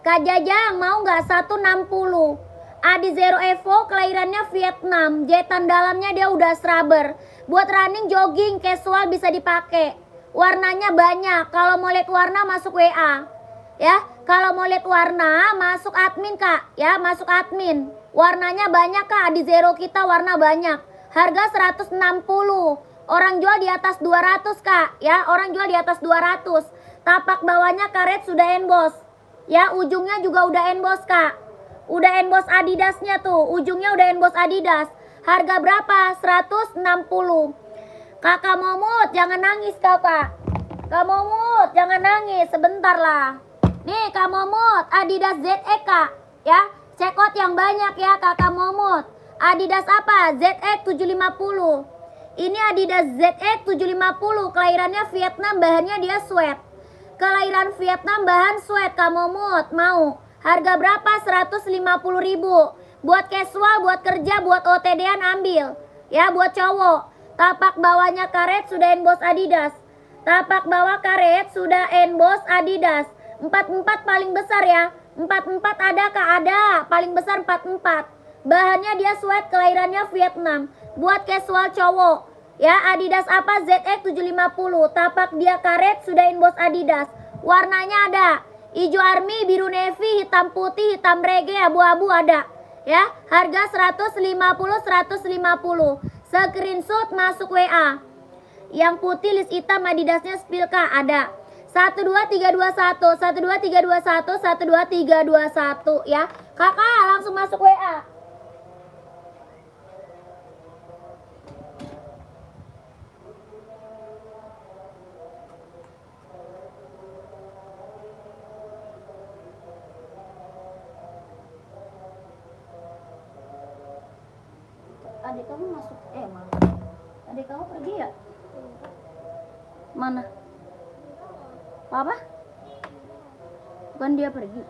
Kak Jajang mau nggak? 160. Adi Zero Evo kelahirannya Vietnam. Jahitan dalamnya dia udah scrubber. Buat running, jogging, casual bisa dipakai. Warnanya banyak. Kalau mau lihat warna masuk WA. Ya, kalau mau lihat warna masuk admin Kak. Ya, masuk admin. Warnanya banyak Kak. Adi Zero kita warna banyak. Harga 160. Orang jual di atas 200 Kak. Ya, orang jual di atas 200. Tapak bawahnya karet sudah emboss. Ya, ujungnya juga udah emboss Kak. Udah emboss Adidasnya tuh, ujungnya udah emboss Adidas. Harga berapa? 160. Kakak Momot, jangan nangis kakak. Kak Momot, jangan nangis, sebentar lah. Nih Kak Momot, Adidas ZX Kak. Ya, check out yang banyak ya Kakak Momot. Adidas apa? ZX 750. Ini Adidas ZX 750, kelahirannya Vietnam, bahannya dia sweat. Kelahiran Vietnam, bahan sweat. Kak Momot, mau? Harga berapa? 150.000. Buat casual, buat kerja, buat OTD-an ambil. Ya, buat cowok. Tapak bawahnya karet sudah emboss Adidas. Tapak bawah karet sudah emboss Adidas. 44 paling besar ya. 44 ada Kak? Ada. Paling besar 44. Bahannya dia sweat, kelahirannya Vietnam. Buat casual cowok. Ya, Adidas apa? ZX 750. Tapak dia karet sudah emboss Adidas. Warnanya ada. Hijau army, biru navy, hitam putih, hitam reggae, abu-abu ada. Ya, harga 150. Screenshot masuk WA. Yang putih list hitam Adidasnya Spilka ada. 12321, 12321, 12321 ya. Kakak langsung masuk WA. Adik kamu masuk mana? Adik kamu pergi ya? Mana? Apa? Bukan dia pergi.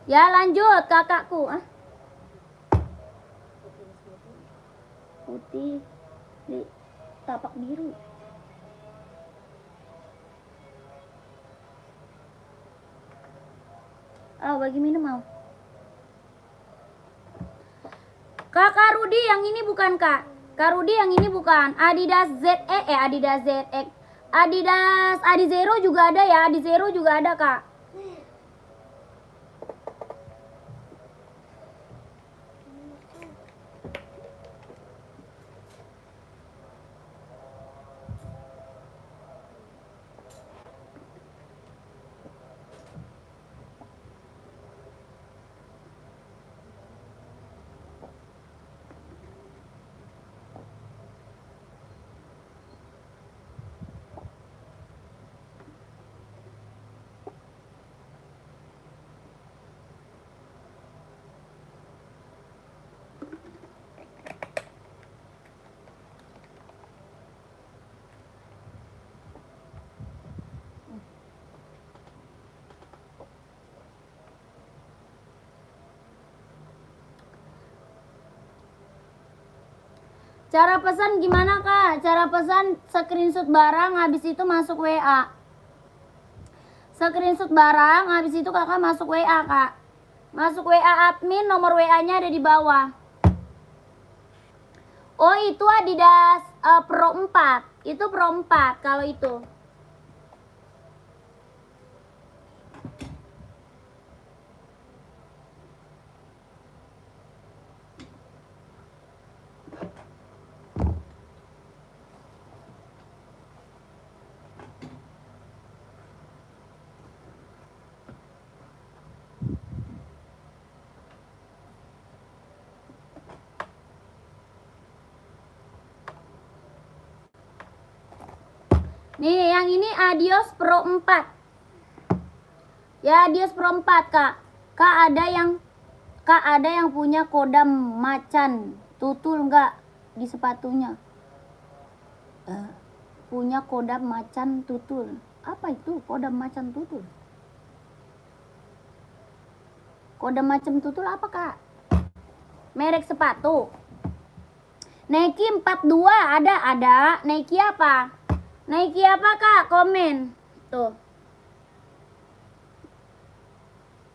Ya lanjut kakakku. Putih di tapak biru. Bagi minum mau. Kakak Rudi yang ini bukan Kak. Kak Rudi yang ini bukan. Adidas ZX, Adidas ZX. Adidas Adi Zero juga ada ya. Adi Zero juga ada Kak. Cara pesan gimana Kak? Cara pesan screenshot barang, habis itu masuk WA. Screenshot barang, habis itu kakak masuk WA Kak. Masuk WA admin, nomor WA-nya ada di bawah. Oh itu Adidas Pro 4. Itu Pro 4 kalau itu. Nih yang ini Adios Pro 4. Ya Adios Pro 4 Kak. Kak ada yang punya kodam macan tutul enggak di sepatunya? Punya kodam macan tutul. Apa itu kodam macan tutul? Kodam macan tutul apa Kak? Merek sepatu. Nike 42 ada. Nike apa? Nike apa Kak? Komen. Tuh.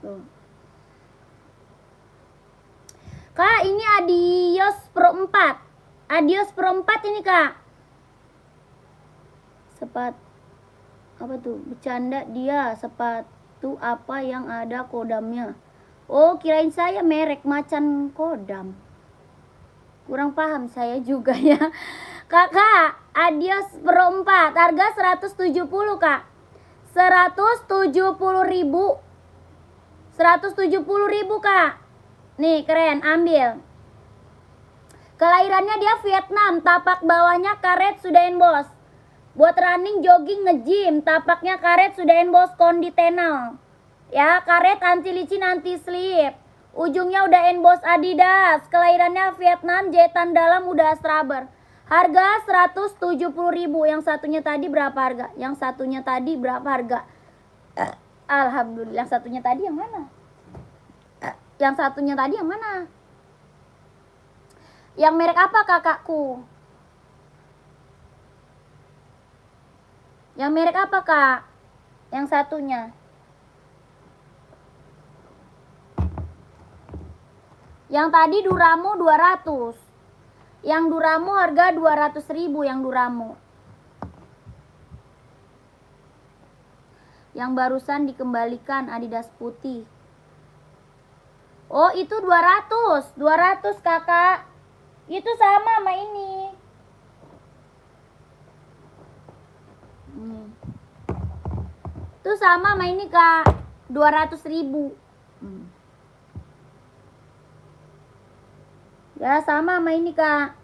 Tuh. Kak, ini Adios Pro 4. Adios Pro 4 ini Kak. Apa tuh? Bercanda dia, sepatu apa yang ada kodamnya. Oh, kirain saya merek macan kodam. Kurang paham saya juga ya. Kakak, Adios Pro 4 harga 170 Kak. 170.000. 170.000 Kak. Nih keren, ambil. Kelahirannya dia Vietnam, tapak bawahnya karet sudah emboss. Buat running, jogging, nge-gym, tapaknya karet sudah emboss konditenal. Ya, karet anti licin, anti slip. Ujungnya udah emboss Adidas. Kelahirannya Vietnam, jahitan dalam udah Straber. Harga 170.000. Yang satunya tadi berapa harga? Yang satunya tadi berapa harga? Alhamdulillah. Yang satunya tadi yang mana? Yang satunya tadi yang mana? Yang merek apa kakakku? Yang merek apa kak? Yang satunya. Yang tadi Duramo 200. Yang Duramo harga 200.000 yang Duramo. Yang barusan dikembalikan Adidas putih. Oh, itu 200. 200 kakak. Itu sama sama ini. Itu sama sama ini kak. 200.000. Ya sama sama ini kak.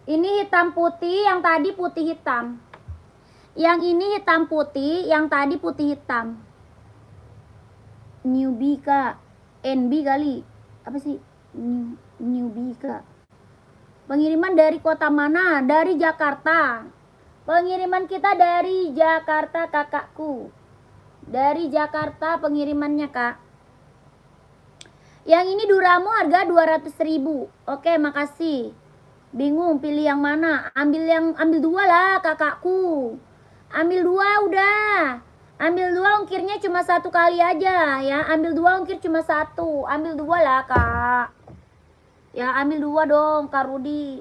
Ini hitam putih, yang tadi putih hitam. Yang ini hitam putih, yang tadi putih hitam. Newbie kak. NB kali. Apa sih? Newbie kak. Pengiriman dari kota mana? Dari Jakarta. Pengiriman kita dari Jakarta kakakku. Dari Jakarta pengirimannya kak. Yang ini Duramo harga 200.000. Oke, makasih. Bingung pilih yang mana? Ambil dua lah kakakku. Ambil dua udah. Ambil dua ongkirnya cuma 1 kali aja ya. Ambil dua ongkir cuma 1. Ambil dua lah kak. Ya ambil dua dong Kak Rudi.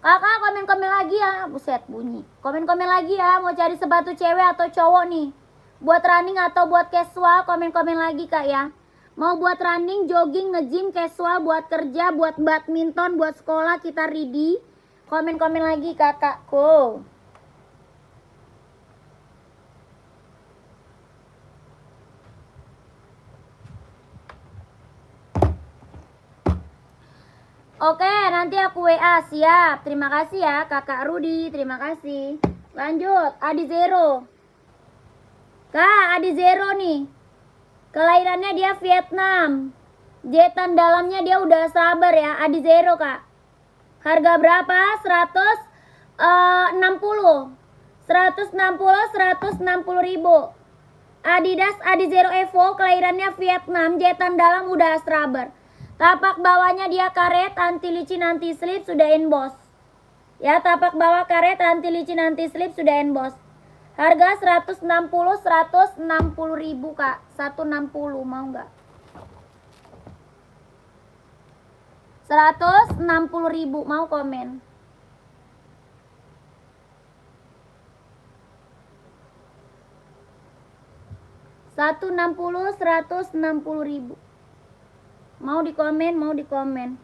Kakak komen-komen lagi ya. Buset bunyi. Komen-komen lagi ya. Mau cari sepatu cewek atau cowok nih. Buat running atau buat casual. Komen-komen lagi kak ya. Mau buat running, jogging, nge-gym, casual. Buat kerja, buat badminton, buat sekolah kita ready. Komen-komen lagi kakakku. Oke, nanti aku WA. Siap. Terima kasih ya kakak Rudi. Terima kasih. Lanjut, Adi Zero. Kak, Adi Zero nih. Kelahirannya dia Vietnam. Jahitan dalamnya dia udah sabar ya. Adi Zero kak. Harga berapa? 160. 160.000. Adidas Adi Zero Evo. Kelahirannya Vietnam. Jahitan dalam udah sabar. Tapak bawahnya dia karet, anti licin, anti slip, sudah emboss. Ya, tapak bawah karet, anti licin, anti slip, sudah emboss. Harga 160.000 kak. 160 mau nggak? 160.000 mau komen? $160.000. Mau dikomen, mau dikomen.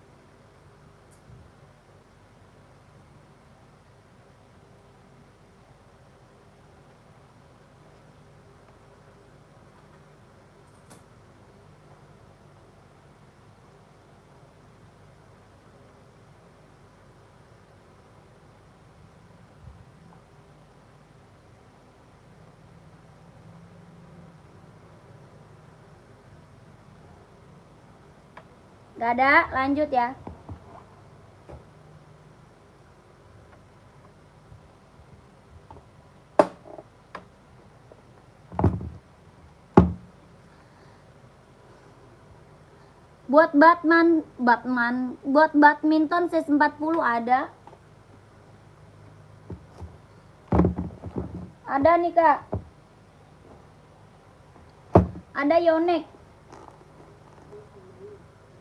Gak ada, lanjut ya. Buat buat badminton size 40 ada. Ada nih Kak. Ada Yonex.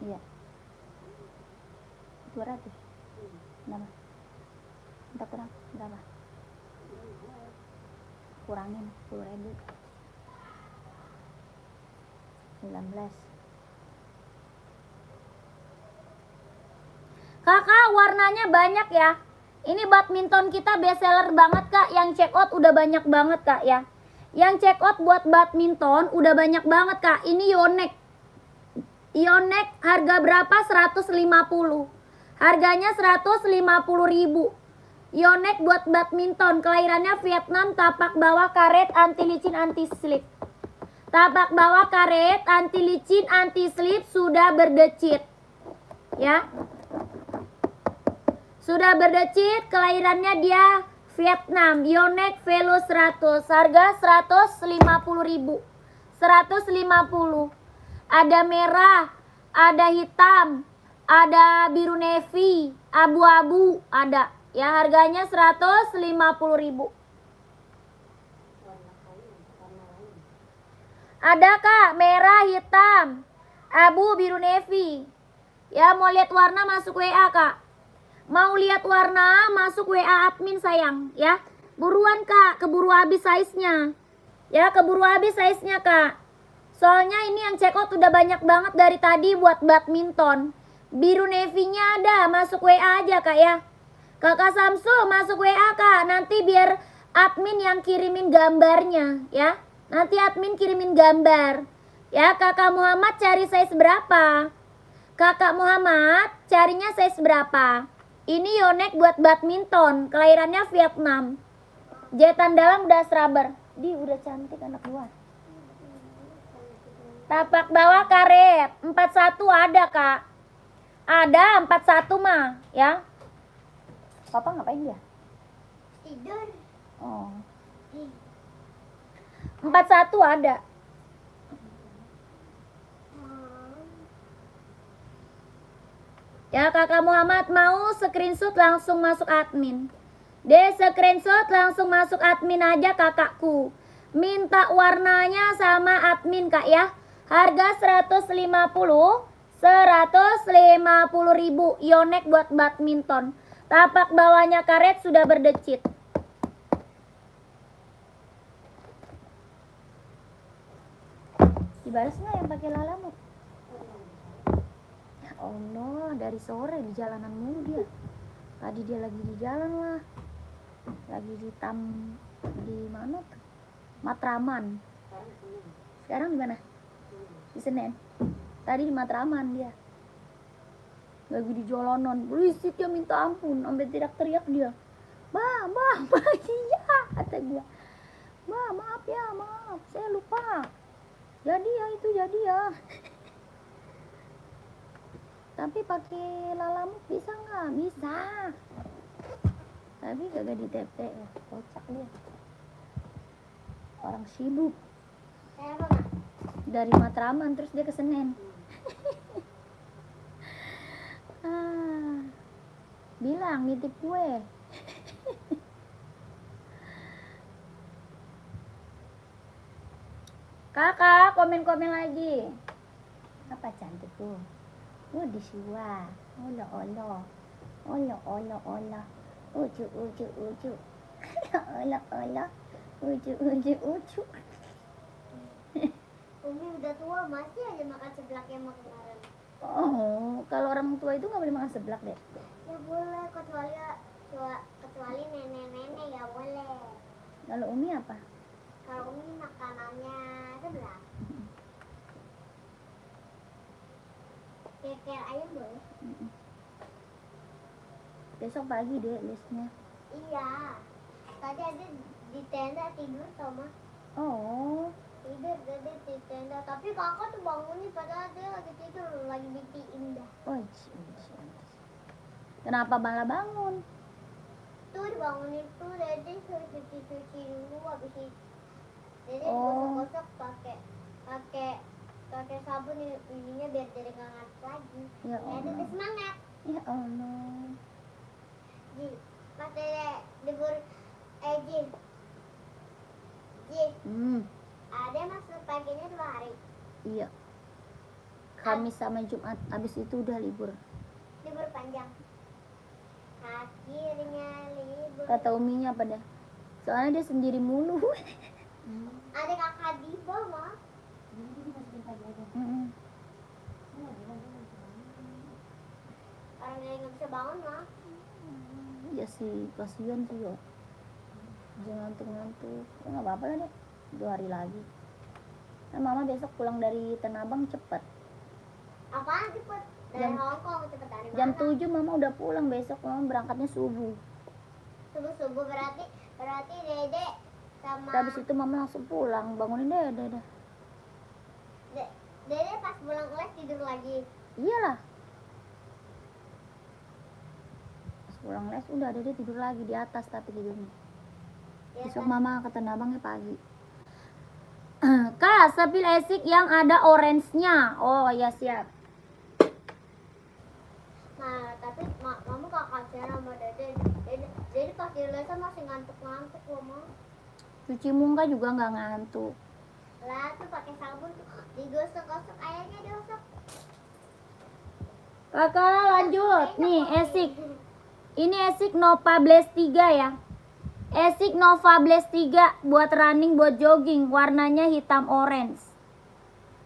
Iya. 200. Berapa? Kita kurang berapa? Kurangin 10.000. 19. Kakak, warnanya banyak ya. Ini badminton kita best seller banget Kak. Yang check out udah banyak banget Kak ya. Yang check out buat badminton udah banyak banget Kak. Ini Yonex. Yonex harga berapa? 150. Harganya 150.000. Yonex buat badminton. Kelahirannya Vietnam. Tapak bawah karet, anti licin, anti slip. Tapak bawah karet, anti licin, anti slip, sudah berdecit. Ya. Sudah berdecit, kelahirannya dia Vietnam. Yonex Velo 100, harga 150.000. 150. Ada merah, ada hitam, ada biru navy, abu-abu ada. Ya, harganya 150.000. Ada Kak, merah, hitam, abu, biru navy. Ya, mau lihat warna masuk WA Kak. Mau lihat warna masuk WA admin sayang ya. Buruan Kak, keburu habis size-nya. Ya, keburu habis size-nya Kak. Soalnya ini yang check out udah banyak banget dari tadi buat badminton. Biru navy-nya ada, masuk WA aja Kak ya. Kakak Samsul masuk WA Kak. Nanti biar admin yang kirimin gambarnya ya. Nanti admin kirimin gambar. Ya, Kakak Muhammad cari size berapa? Kakak Muhammad carinya size berapa? Ini Yonex buat badminton, kelahirannya Vietnam. Jahitan dalam udah rubber. Di udah cantik anak gua. Tapak bawah karet, 41 ada Kak. Ada 41 mah, ya. Papa ngapain dia? Tidur. Oh. 41 ada. Ya, Kakak Muhammad mau screenshot langsung masuk admin. Screenshot langsung masuk admin aja kakakku. Minta warnanya sama admin Kak ya. Harga 150. 150.000 Yonex buat badminton. Tapak bawahnya karet sudah berdecit. Dibalas nggak yang pakai lalamut? Ya Allah, dari sore di jalanan mulu dia. Tadi dia lagi di jalan lah. Lagi di mana tuh? Matraman. Sekarang di mana? Di Senen. Tadi di Matraman dia. Lagi di jalanan. Berisik ya minta ampun. Sampai teriak-teriak dia. Mbak, iya kata gua. Mbak, maaf ya, maaf. Saya lupa. Jadi ya itu jadi ya. Tapi pakai lalamut bisa nggak? Bisa. Tapi kagak di TP ya. Kocak dia. Orang sibuk. Dari Matraman terus dia ke Senen. Bilang nitip gue. Kakak, komen-komen lagi. Apa cantik tuh? Di siwa. Olo. Ucu. Olo. Ucu. Umi udah tua masih aja makan seblak yang mau kemarin. Oh, kalau orang tua itu nggak boleh makan seblak deh. Ya boleh, kecuali nenek-nenek ya boleh. Kalau Umi apa? Kalau Umi makanannya seblak. Keker ayam boleh? Besok pagi deh lesnya. Iya. Tadi ada di tenda tidur sama. Oh, Tidur tadi di tenda. Tapi kakak tuh bangunin padahal dia lagi tidur, lagi mimpi indah. oh, kenapa malah bangun? Tuh dibangunin tuh, Dede suruh cuci dulu habis itu. Dede Oh. gosok-gosok pakai pakai sabun ininya biar jadi nggak ngantuk lagi. Ya Ya ada Allah. semangat. Ya Allah. Ji, pas Dede libur Ji, Ji, ada masuk paginya 2 hari. Iya. Kamis sama Jumat, habis itu udah libur. Libur panjang. Akhirnya libur. Kata uminya apa dah? Soalnya dia sendiri mulu. Ada kakak di bawah. Mm-mm. Orang yang nggak bisa bangun mah. Ya sih, kasihan sih ya. Jangan ngantuk-ngantuk. Ya nggak apa-apa lah deh. 2 hari lagi. Nah, mama besok pulang dari Tanah Abang cepet. Apaan cepet? Dari Jam- Hongkong cepet dari mana? Jam 7 mama udah pulang besok. Mama berangkatnya subuh. Subuh berarti Dede sama Habis itu mama langsung pulang. Bangunin Dede dah. Dede pas pulang les tidur lagi. Iyalah. Pas pulang les udah Dede tidur lagi di atas tapi tidurnya. Ya, Besok kan? mama ke Tanah Abangnya pagi. Kak, sepil esik yang ada orange-nya. Oh ya siap. Nah, tapi mama gak kasihan sama Dede. Dede pas di les masih ngantuk-ngantuk loh, Mama. Cuci muka juga nggak ngantuk. Lah tuh pakai sabun tuh digosok-gosok airnya digosok. Kakak lanjut. Nih esik. Ini esik Nova Blaze 3 ya. Esik Nova Blaze 3 buat running, buat jogging. Warnanya hitam orange.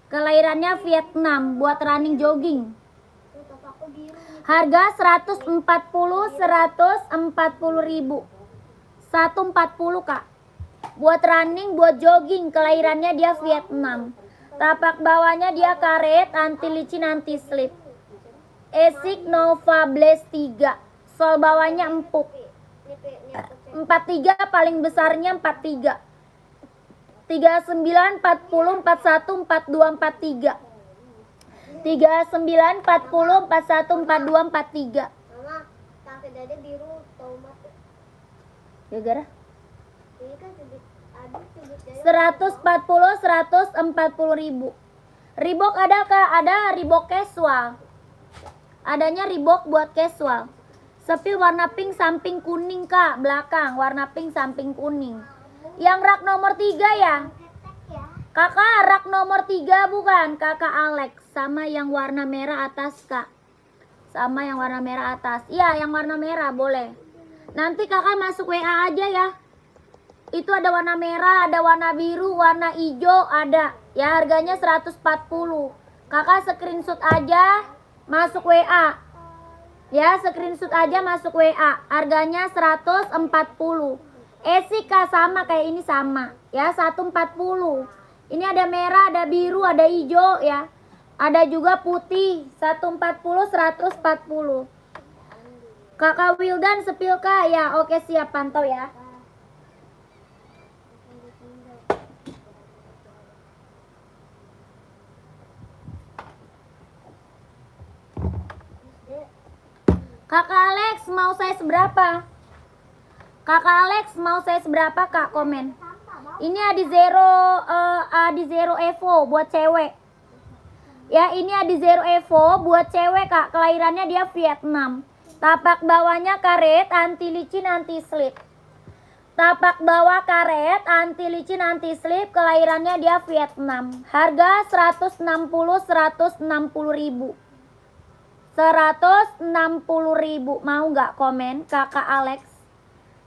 Kelahirannya Vietnam buat running jogging. Tuh topaku biru nih. Harga 140 ribu. 140 Kak. Buat running, buat jogging. Kelahirannya dia Vietnam. Tapak bawahnya dia karet, anti licin, anti slip. Esik Nova Blaze 3. Sol bawahnya empuk. 43 paling besarnya 43. 39, 40, 41, 42, 43. 39, 40, 41, 42, 43. Mama, kaki Dede biru tomat. Ya gara. Ini kan cubit, aduh cubit Dede. 140, 140 ribu. Reebok ada Kak? Ada Reebok casual. Adanya Reebok buat casual. Sepil warna pink samping kuning Kak. Belakang warna pink samping kuning. Yang rak nomor 3 ya? Ketek ya. Kakak rak nomor 3 bukan? Kakak Alex. Sama yang warna merah atas Kak. Sama yang warna merah atas. Iya yang warna merah boleh. Nanti kakak masuk WA aja ya. Itu ada warna merah, ada warna biru, warna hijau ada. Ya harganya 140. Kakak screenshot aja masuk WA. Ya screenshot aja masuk WA. Harganya 140. Esik Kak sama kayak ini sama. Ya 140. Ini ada merah, ada biru, ada hijau ya. Ada juga putih. 140, 140. Kakak Wildan sepil Kak ya. Oke siap pantau ya. Kakak Alex mau saya seberapa? Kakak Alex mau saya seberapa Kak komen? Ini Adi Zero Evo buat cewek. Ya ini Adi Zero Evo buat cewek Kak. Kelahirannya dia Vietnam. Tapak bawahnya karet, anti licin, anti slip. Tapak bawah karet, anti licin, anti slip. Kelahirannya dia Vietnam. Harga 160 ribu. 160 ribu. Mau nggak komen Kakak Alex?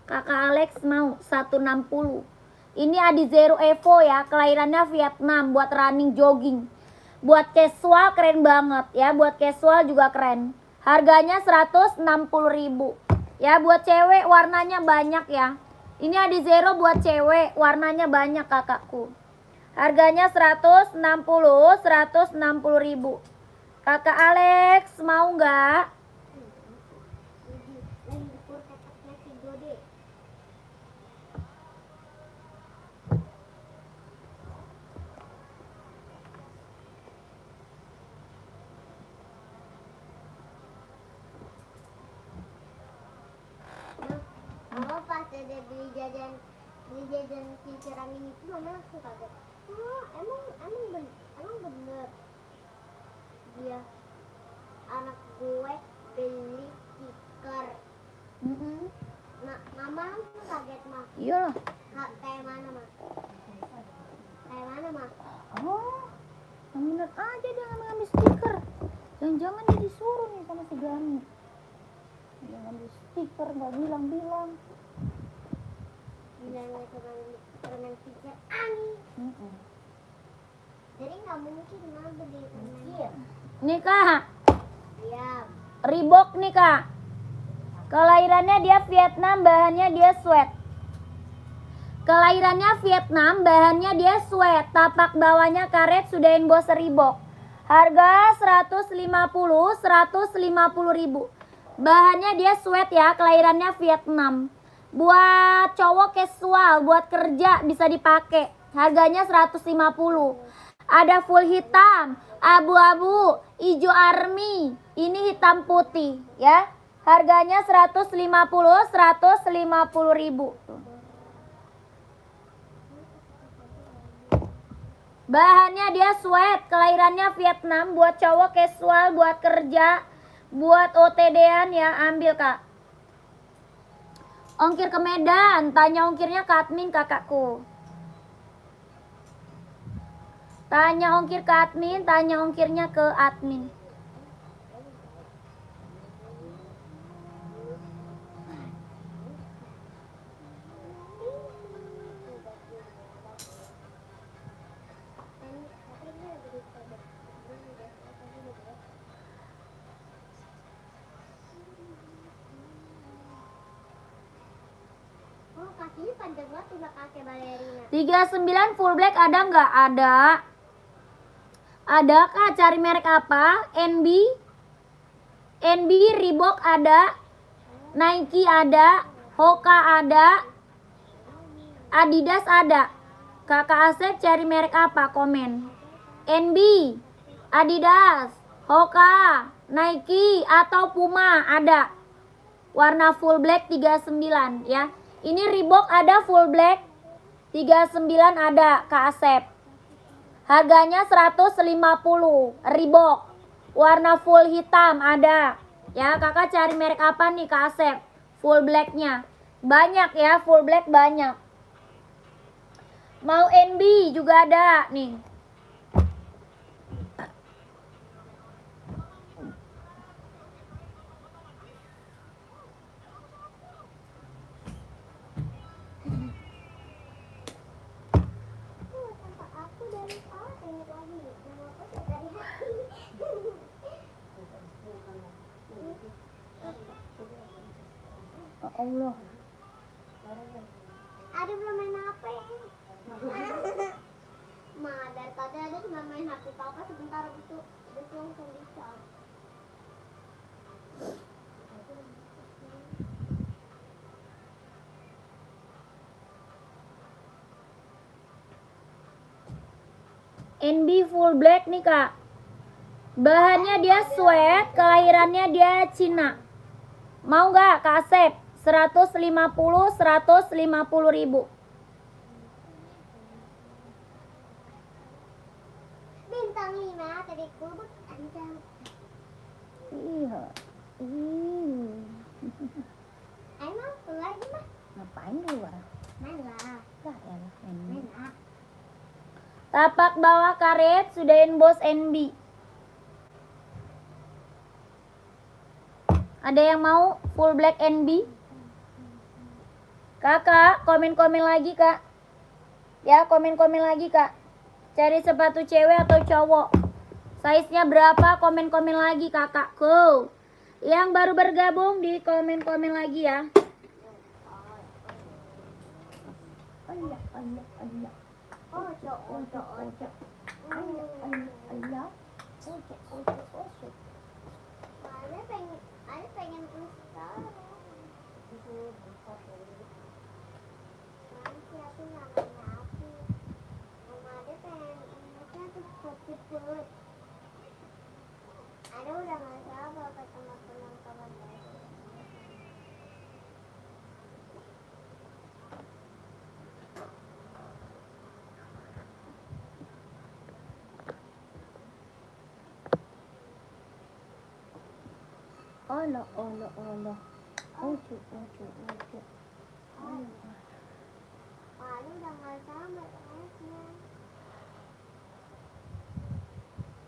Kakak Alex mau 160. Ini Adi Zero Evo ya. Kelahirannya Vietnam buat running jogging. Buat casual keren banget ya. Buat casual juga keren. Harganya 160 ribu. Ya buat cewek warnanya banyak ya. Ini Adi Zero buat cewek warnanya banyak kakakku. Harganya 160 ribu. Kakak Alex mau nggak? Lagi ukur keteknya si Dede. Mama pas Dede beli jajan ciciran ini itu mama langsung kaget. Oh, emang Emang bener dia anak gue beli stiker. Mama langsung kaget mah. Iyalah. Kayak mana mah? Kayak mana mah? Oh, yang bener aja dia ngambil stiker. Jangan-jangan dia disuruh nih sama si Gani. Dia ngambil stiker nggak bilang-bilang. Bilangnya permen stiker angin. Jadi nggak mungkin mah beli permen. Iya. Nih kak, Diam. Reebok nih kak. Kelahirannya dia Vietnam, bahannya dia sweat. Kelahirannya Vietnam, bahannya dia sweat. Tapak bawahnya karet, sudah emboss Reebok. Harga 150 ribu. Bahannya dia sweat ya, kelahirannya Vietnam. Buat cowok casual, buat kerja bisa dipakai. Harganya 150. Ada full hitam, abu-abu, hijau army. Ini hitam putih ya. Harganya 150 ribu. Bahannya dia sweat, kelahirannya Vietnam, buat cowok casual, buat kerja, buat OTD-an ya, ambil kak. Ongkir ke Medan, tanya ongkirnya ke admin kakakku. Tanya ongkir ke admin, tanya ongkirnya ke admin. Oh, kakinya panjang banget udah kakek balerina. 39 full black ada nggak? Ada. Ada kak, cari merek apa? NB Reebok ada, Nike ada, Hoka ada, Adidas ada. Kakak Asep cari merek apa? Komen. NB, Adidas, Hoka, Nike atau Puma ada. Warna full black 39 ya. Ini Reebok ada full black 39 ada Kak Asep. Harganya 150 Reebok. Warna full hitam ada. Ya, kakak cari merek apa nih Kak Asep? Full blacknya. Banyak ya, full black banyak. Mau NB juga ada nih. Aku dari sekolah pengen lagi. Nama aku dari hati. Oh Allah. Ada belum main HP? Ma, dari tadi ada cuma main HP papa sebentar itu langsung bisa. NB full black nih kak. Bahannya dia sweat, kelahirannya dia Cina. Mau nggak Kak Asep? 150 ribu. Bintang 5 tadi kubur ancam. Iya. Emang keluar gimana? Ngapain keluar? Main lah. Main lah. Tapak bawah karet sudah emboss NB. Ada yang mau full black NB? Kakak, komen-komen lagi kak. Ya, komen-komen lagi kak. Cari sepatu cewek atau cowok. Size-nya berapa? Komen-komen lagi kakakku. Yang baru bergabung di komen-komen lagi ya. Ada pengen ustaz. Nanti aku namanya aku. Mama ada pengen anaknya tuh cepet. Ada udah nggak sabar ketemu teman-teman baru. Allah, Allah, Allah. Ojo, ojo, ojo. Allah. Paling udah nggak sama temennya.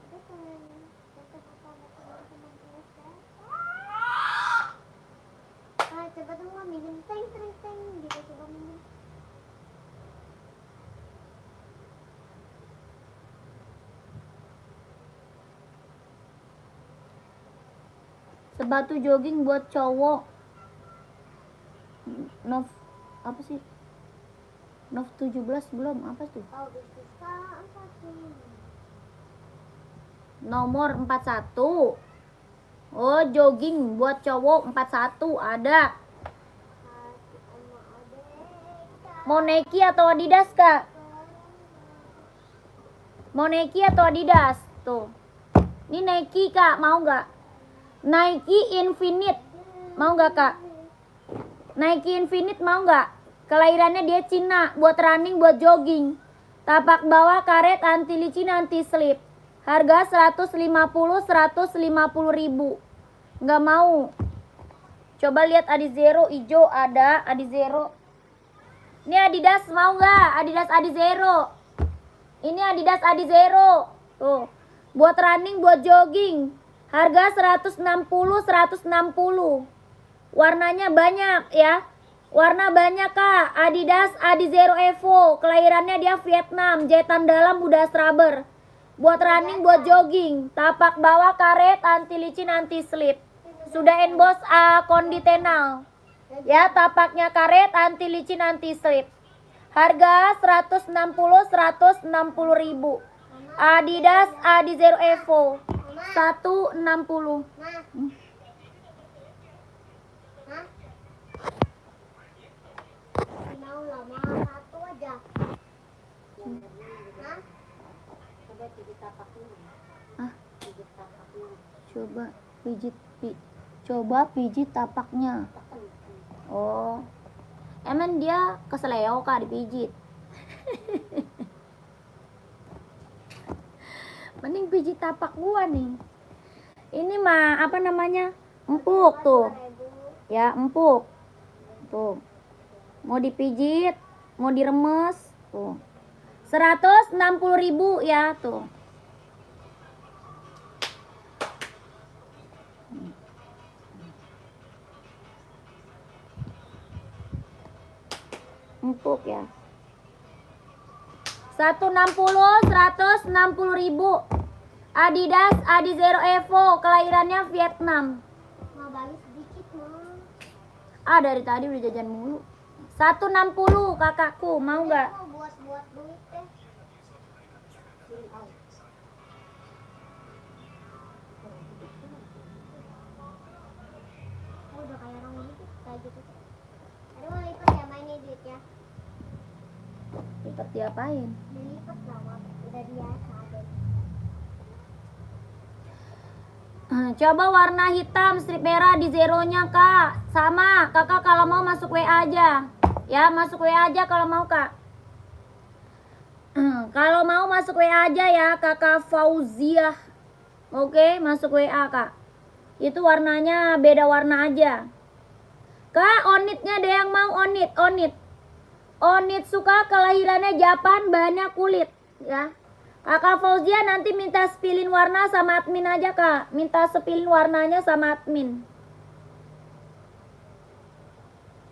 Itu temen ketemu sama teman-teman kita. Coba tuh mau minum teng teng teng gitu coba minum. Sepatu jogging buat cowok. Nov apa sih? Nov 17 belum, apa tuh? Oh bisnis apa sih? Nomor 41. Oh, jogging buat cowok 41 ada. Mau Nike atau Adidas, Kak? Mau Nike atau Adidas? Tuh. Ini Nike, Kak, mau nggak? Nike Infinite. Mau nggak, Kak? Nike Infinite mau nggak? Kelahirannya dia Cina, buat running, buat jogging. Tapak bawah karet, anti licin, anti slip. Harga 150 ribu. Nggak mau. Coba lihat Adizero hijau ada, Adizero. Ini Adidas mau nggak? Adidas Adizero. Ini Adidas Adizero. Tuh. Buat running, buat jogging. Harga 160. Warnanya banyak ya. Warna banyak, Kak. Adidas Adizero Evo. Kelahirannya dia Vietnam. Jahitan dalam udah rubber. Buat running, buat jogging. Tapak bawah karet, anti licin, anti slip. Sudah emboss konditenal. Ya, tapaknya karet, anti licin, anti slip. Harga 160 ribu. Adidas Adizero Evo 160. Mau lama satu aja. Coba pijit tapak dulu. Ah, Pijit tapak dulu. Coba pijit tapaknya. Oh. Emang dia keseleo, Kak, dipijit. Mending pijit tapak gua nih. Ini mah apa namanya? Empuk tuh. Ya, empuk. Tuh. Mau dipijit, mau diremes, tuh. 160 ribu ya, tuh. Empuk ya. 160 ribu. Adidas Adizero Evo, kelahirannya Vietnam. Mau balik sedikit mau. Dari tadi udah jajan mulu. 160 kakakku, mau nggak? Mau buat duit deh. Udah kayak orang gitu, kayak gitu. Aduh mau lipat ya mainnya duitnya. Lipat diapain? Dilipat lah, udah biasa deh. Coba warna hitam strip merah di zeronya, Kak. Sama, kakak kalau mau masuk WA aja. Ya, masuk WA aja kalau mau, Kak. Kalau mau masuk WA aja ya, Kakak Fauziah. Oke, masuk WA, Kak. Itu warnanya beda warna aja. Kak, onitnya ada yang mau onit. Onit suka, kelahirannya Japan, banyak kulit ya. Kakak Fauzia nanti minta sepilin warna sama admin aja, Kak. Minta sepilin warnanya sama admin.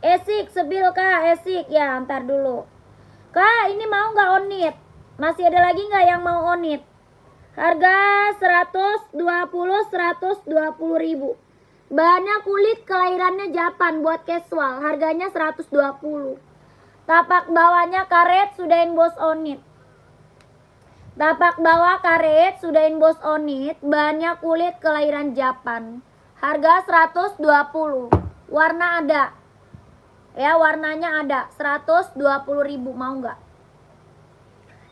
Esik, sepil, Kak. Esik ya, ntar dulu. Kak, ini mau nggak onit? Masih ada lagi nggak yang mau onit? Harga 120 ribu. Banyak kulit, kelahirannya Japan, buat casual. Harganya 120. Tapak bawahnya karet, sudah emboss onit. Tapak bawah karet, sudah emboss onit. Banyak kulit, kelahiran Japan. Harga 120. Warna ada. Ya, warnanya ada. 120 ribu, mau nggak?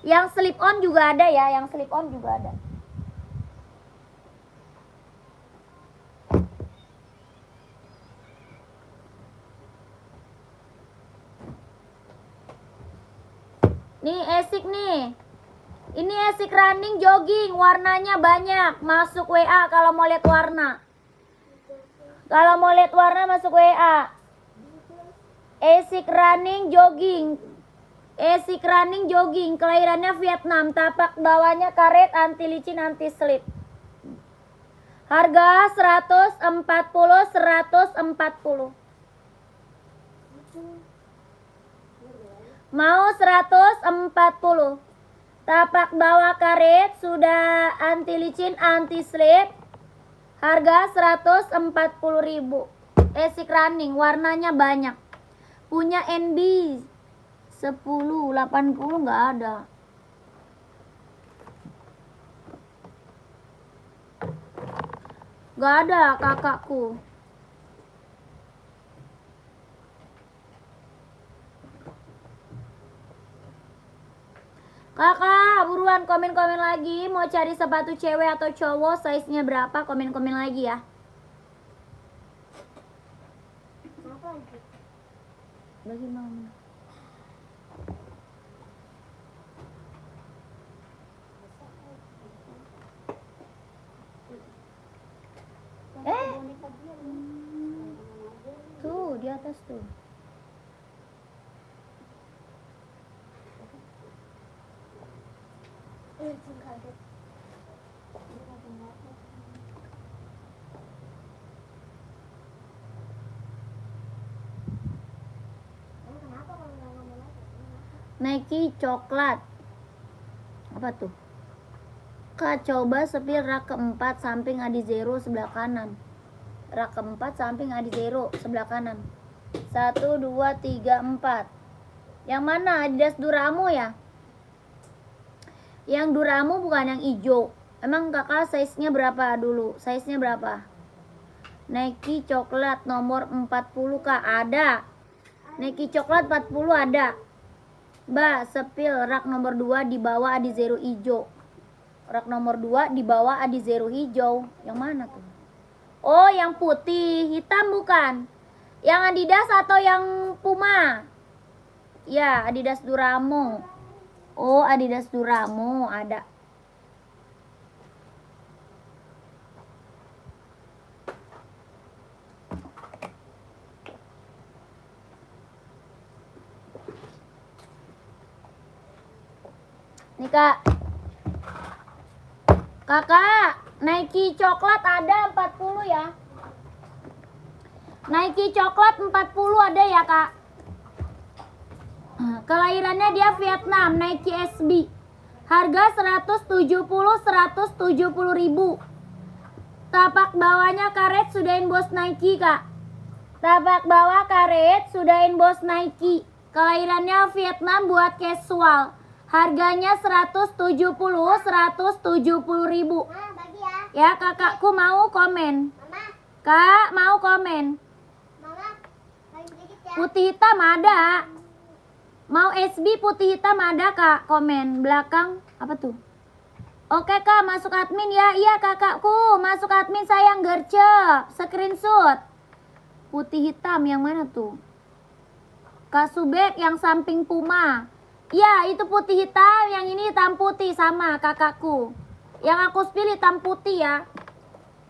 Yang slip on juga ada ya, yang slip on juga ada. Nih, esik nih. Ini esik running jogging, warnanya banyak. Masuk WA kalau mau lihat warna. Kalau mau lihat warna masuk WA. Asik running jogging. Asik running jogging. Kelahirannya Vietnam. Tapak bawahnya karet, anti licin, anti slip. Harga 140. Mau 140. Tapak bawah karet, sudah anti licin, anti slip. Harga 140.000. Asik running, warnanya banyak. Punya NB 10, 80 nggak ada. Nggak ada kakakku. Kakak, buruan komen-komen lagi. Mau cari sepatu cewek atau cowok, size-nya berapa? Komen-komen lagi ya. Kenapa lagi? Bagi mama. Boneka dia nih. Tuh, di atas tuh. Kaget. Kenapa kalau nggak ngomong lagi? Nike coklat. Apa tuh? Kak, coba sepil rak keempat samping adi zero sebelah kanan. Rak keempat samping adi zero sebelah kanan. 1, 2, 3, 4. Yang mana? Adidas Duramo ya? Yang Duramo bukan yang hijau. Emang kakak size-nya berapa dulu? Size-nya berapa? Nike coklat nomor 40 kak? Ada. Nike coklat 40 ada. Mbak, sepil rak nomor 2 di bawah adi zero hijau. Rak nomor 2 di bawah adi zero hijau. Yang mana tuh? Oh, yang putih, hitam bukan? Yang Adidas atau yang Puma? Ya, Adidas Duramo. Oh, Adidas Duramo ada. Nih kak. Kakak, Nike coklat ada 40 ya. Nike coklat 40 ada ya kak. Kelahirannya dia Vietnam, Nike SB. Harga 170.000. Tapak bawahnya karet sudah inbox Nike kak. Tapak bawah karet sudah inbox Nike. Kelahirannya Vietnam buat casual. Harganya 170.000. Nah, bagi ya. Ya kakakku mau komen. Mama, Kak mau komen. mama, bagi sedikit ya. Putih hitam ada. Mau SB putih hitam ada kak. Komen belakang apa tuh? Oke kak, masuk admin ya. Iya kakakku, masuk admin sayang gercep. Screenshot. Putih hitam yang mana tuh? Kasubek yang samping Puma. Ya itu putih hitam, yang ini hitam putih sama kakakku. Yang aku pilih hitam putih ya.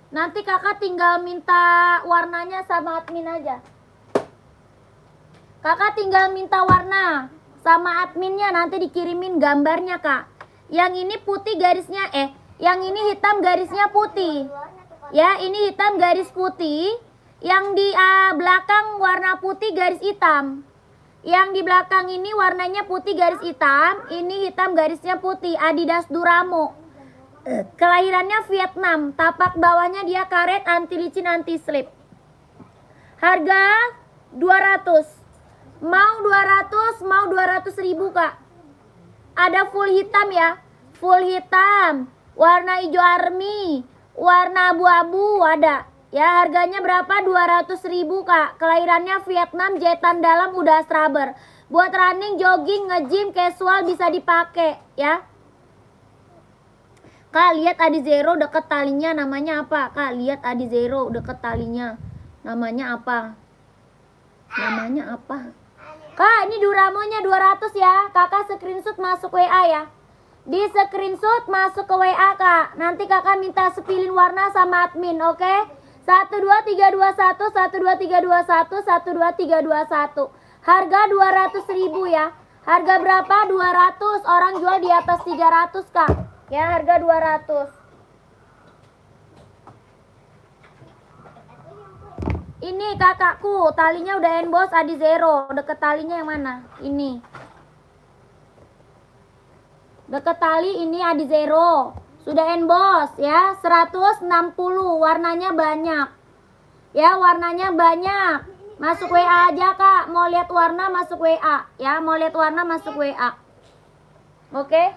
Nanti kakak tinggal minta warnanya sama admin aja. Kakak tinggal minta warna sama adminnya, nanti dikirimin gambarnya kak. Yang ini putih garisnya yang ini hitam garisnya putih. Ya ini hitam garis putih. Yang di belakang warna putih garis hitam. Yang di belakang ini warnanya putih garis hitam, ini hitam garisnya putih. Adidas Duramo. Kelahirannya Vietnam, tapak bawahnya dia karet, anti licin, anti slip. Harga 200. Mau 200, mau 200.000 kak. Ada full hitam ya, full hitam, warna hijau army, warna abu-abu ada. Ya harganya berapa? 200.000 kak. Kelahirannya Vietnam, jahitan dalam udah rubber. Buat running, jogging, nge-gym, casual bisa dipakai ya. Kak lihat Adi Zero deket talinya namanya apa? Kak lihat Adi Zero deket talinya namanya apa? Namanya apa? Kak ini Duramonya 200 ya. Kakak screenshot masuk WA ya. Di screenshot masuk ke WA kak. Nanti kakak minta sepilin warna sama admin, oke? 12321, 12321, 12321. Harga 200.000 ya. Harga berapa? 200. Orang jual di atas 300, Kak. Ya, harga 200. Ini kakakku, talinya udah emboss Adi Zero. Deket talinya yang mana? Ini. Deket tali ini Adi Zero. Sudah emboss ya, 160, warnanya banyak. Ya, warnanya banyak. Masuk WA aja, Kak. Mau lihat warna masuk WA ya, mau lihat warna masuk WA. Oke?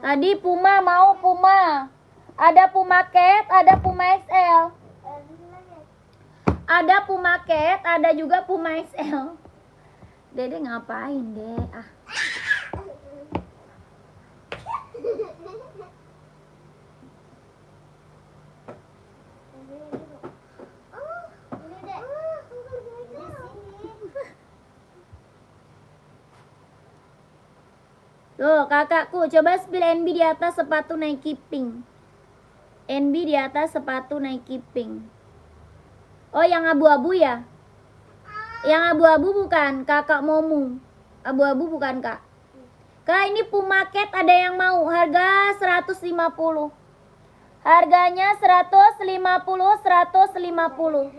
Tadi Puma mau Puma. Ada Puma Cat, ada Puma XL. Ada Puma Cat, ada juga Puma XL. Dede ngapain, Dek? Ah. Tuh, kakakku, coba spill NB di atas sepatu Nike pink. NB di atas sepatu Nike pink. Oh, yang abu-abu ya? Yang abu-abu bukan, kakak Momu. Abu-abu bukan, Kak. Kak, ini Puma Cat ada yang mau. Harga 150. Harganya 150, 150.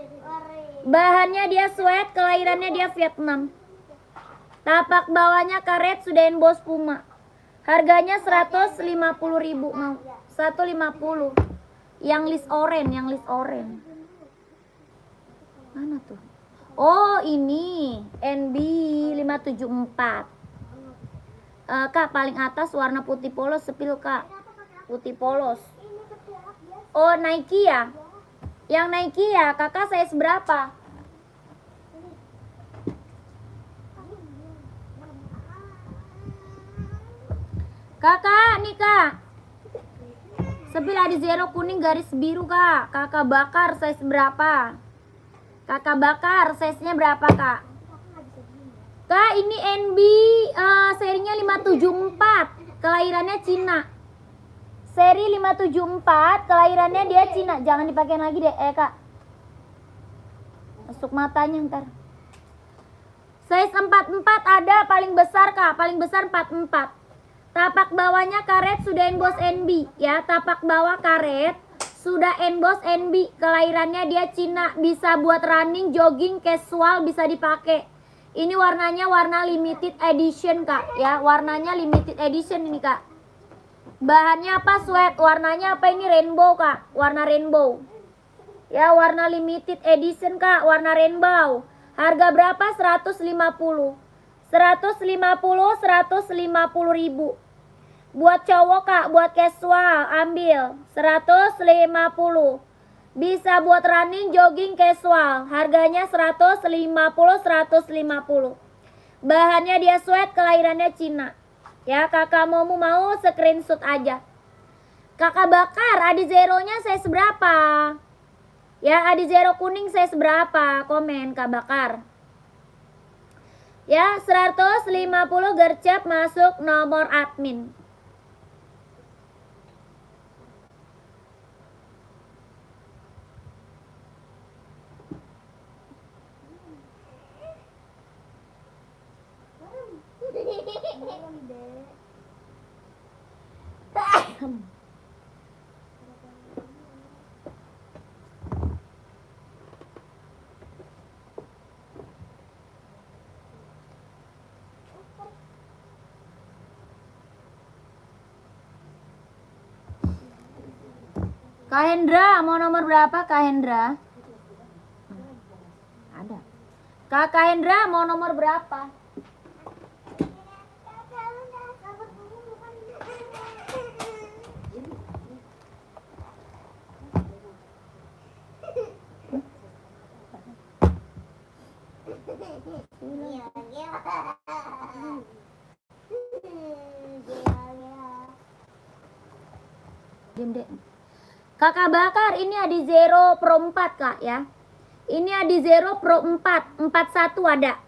Bahannya dia sweat, kelahirannya dia Vietnam. Tapak bawahnya karet, sudah emboss Puma. Harganya 150.000 mau. 150. Yang list orange, yang list orange. Mana tuh? Oh, ini NB 574. Kak, paling atas warna putih polos, sepil, Kak. Putih polos. Oh, Nike ya? Yang Nike ya, kakak size berapa? Kakak, nih Kak. Sepil Adi Zero kuning garis biru, Kak. Kakak bakar size berapa? Kakak bakar size-nya berapa, Kak? Kak, ini NB serinya 574. Kelahirannya Cina. Seri 574, kelahirannya dia Cina. Jangan dipakai lagi deh, Kak. Masuk matanya ntar. Size 44 ada, paling besar, Kak. Paling besar 44. Tapak bawahnya karet, sudah emboss NB ya. Tapak bawah karet, sudah emboss NB. Kelahirannya dia Cina. Bisa buat running, jogging, casual, bisa dipakai. Ini warnanya warna limited edition, Kak. Ya, warnanya limited edition ini, Kak. Bahannya apa? Sweat. Warnanya apa ini? Rainbow, Kak. Warna rainbow. Ya, warna limited edition, Kak. Warna rainbow. Harga berapa? 150. 150, 150.000. Buat cowok, Kak, buat casual, ambil 150. Bisa buat running, jogging, casual. Harganya 150, 150. Bahannya dia sweat, kelahirannya Cina. Ya, kakak mau screenshot aja. Kakak bakar, Adi Zero-nya size berapa? Ya, Adi Zero kuning size berapa? Komen, Kak bakar. Ya, 150 gercep masuk nomor admin. Kak Hendra, mau nomor berapa Kak Hendra? Ada. Kak Hendra, mau nomor berapa? Diam, Dek. Kakak bakar, ini Adi Zero Pro 4, Kak, ya. Ini Adi Zero Pro 4, 41 ada.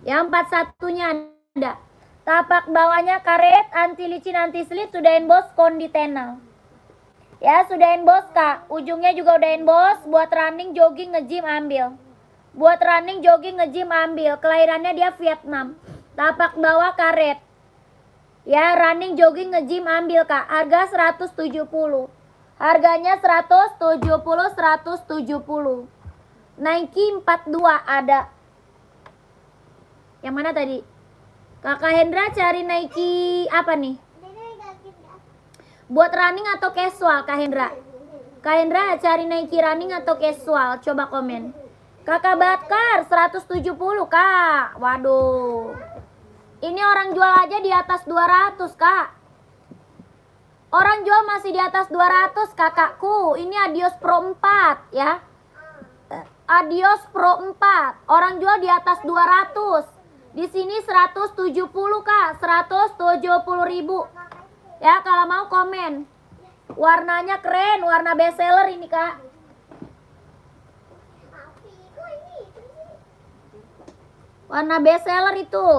Ya, 41-nya ada. Tapak bawahnya karet, anti licin, anti slip, sudah emboss konditenal. Ya, sudah emboss Kak. Ujungnya juga udah emboss. Buat running, jogging, nge-gym ambil. Buat running, jogging, nge-gym ambil. Kelahirannya dia Vietnam. Tapak bawah karet. Ya, running, jogging, nge-gym ambil Kak. Harga 170. Harganya 170. Nike 42 ada. Yang mana tadi? Kakak Hendra cari Nike apa nih? Buat running atau casual Kak Hendra? Kak Hendra cari Nike running atau casual? Coba komen. Kakak Bakar 170 Kak. Waduh. Ini orang jual aja di atas 200 Kak. Orang jual masih di atas 200 kakakku. Ini Adios Pro 4 ya. Adios Pro 4. Orang jual di atas 200. Di sini 170 Kak. 170.000. Ya, kalau mau komen. Warnanya keren, warna best seller ini Kak. Warna best seller itu.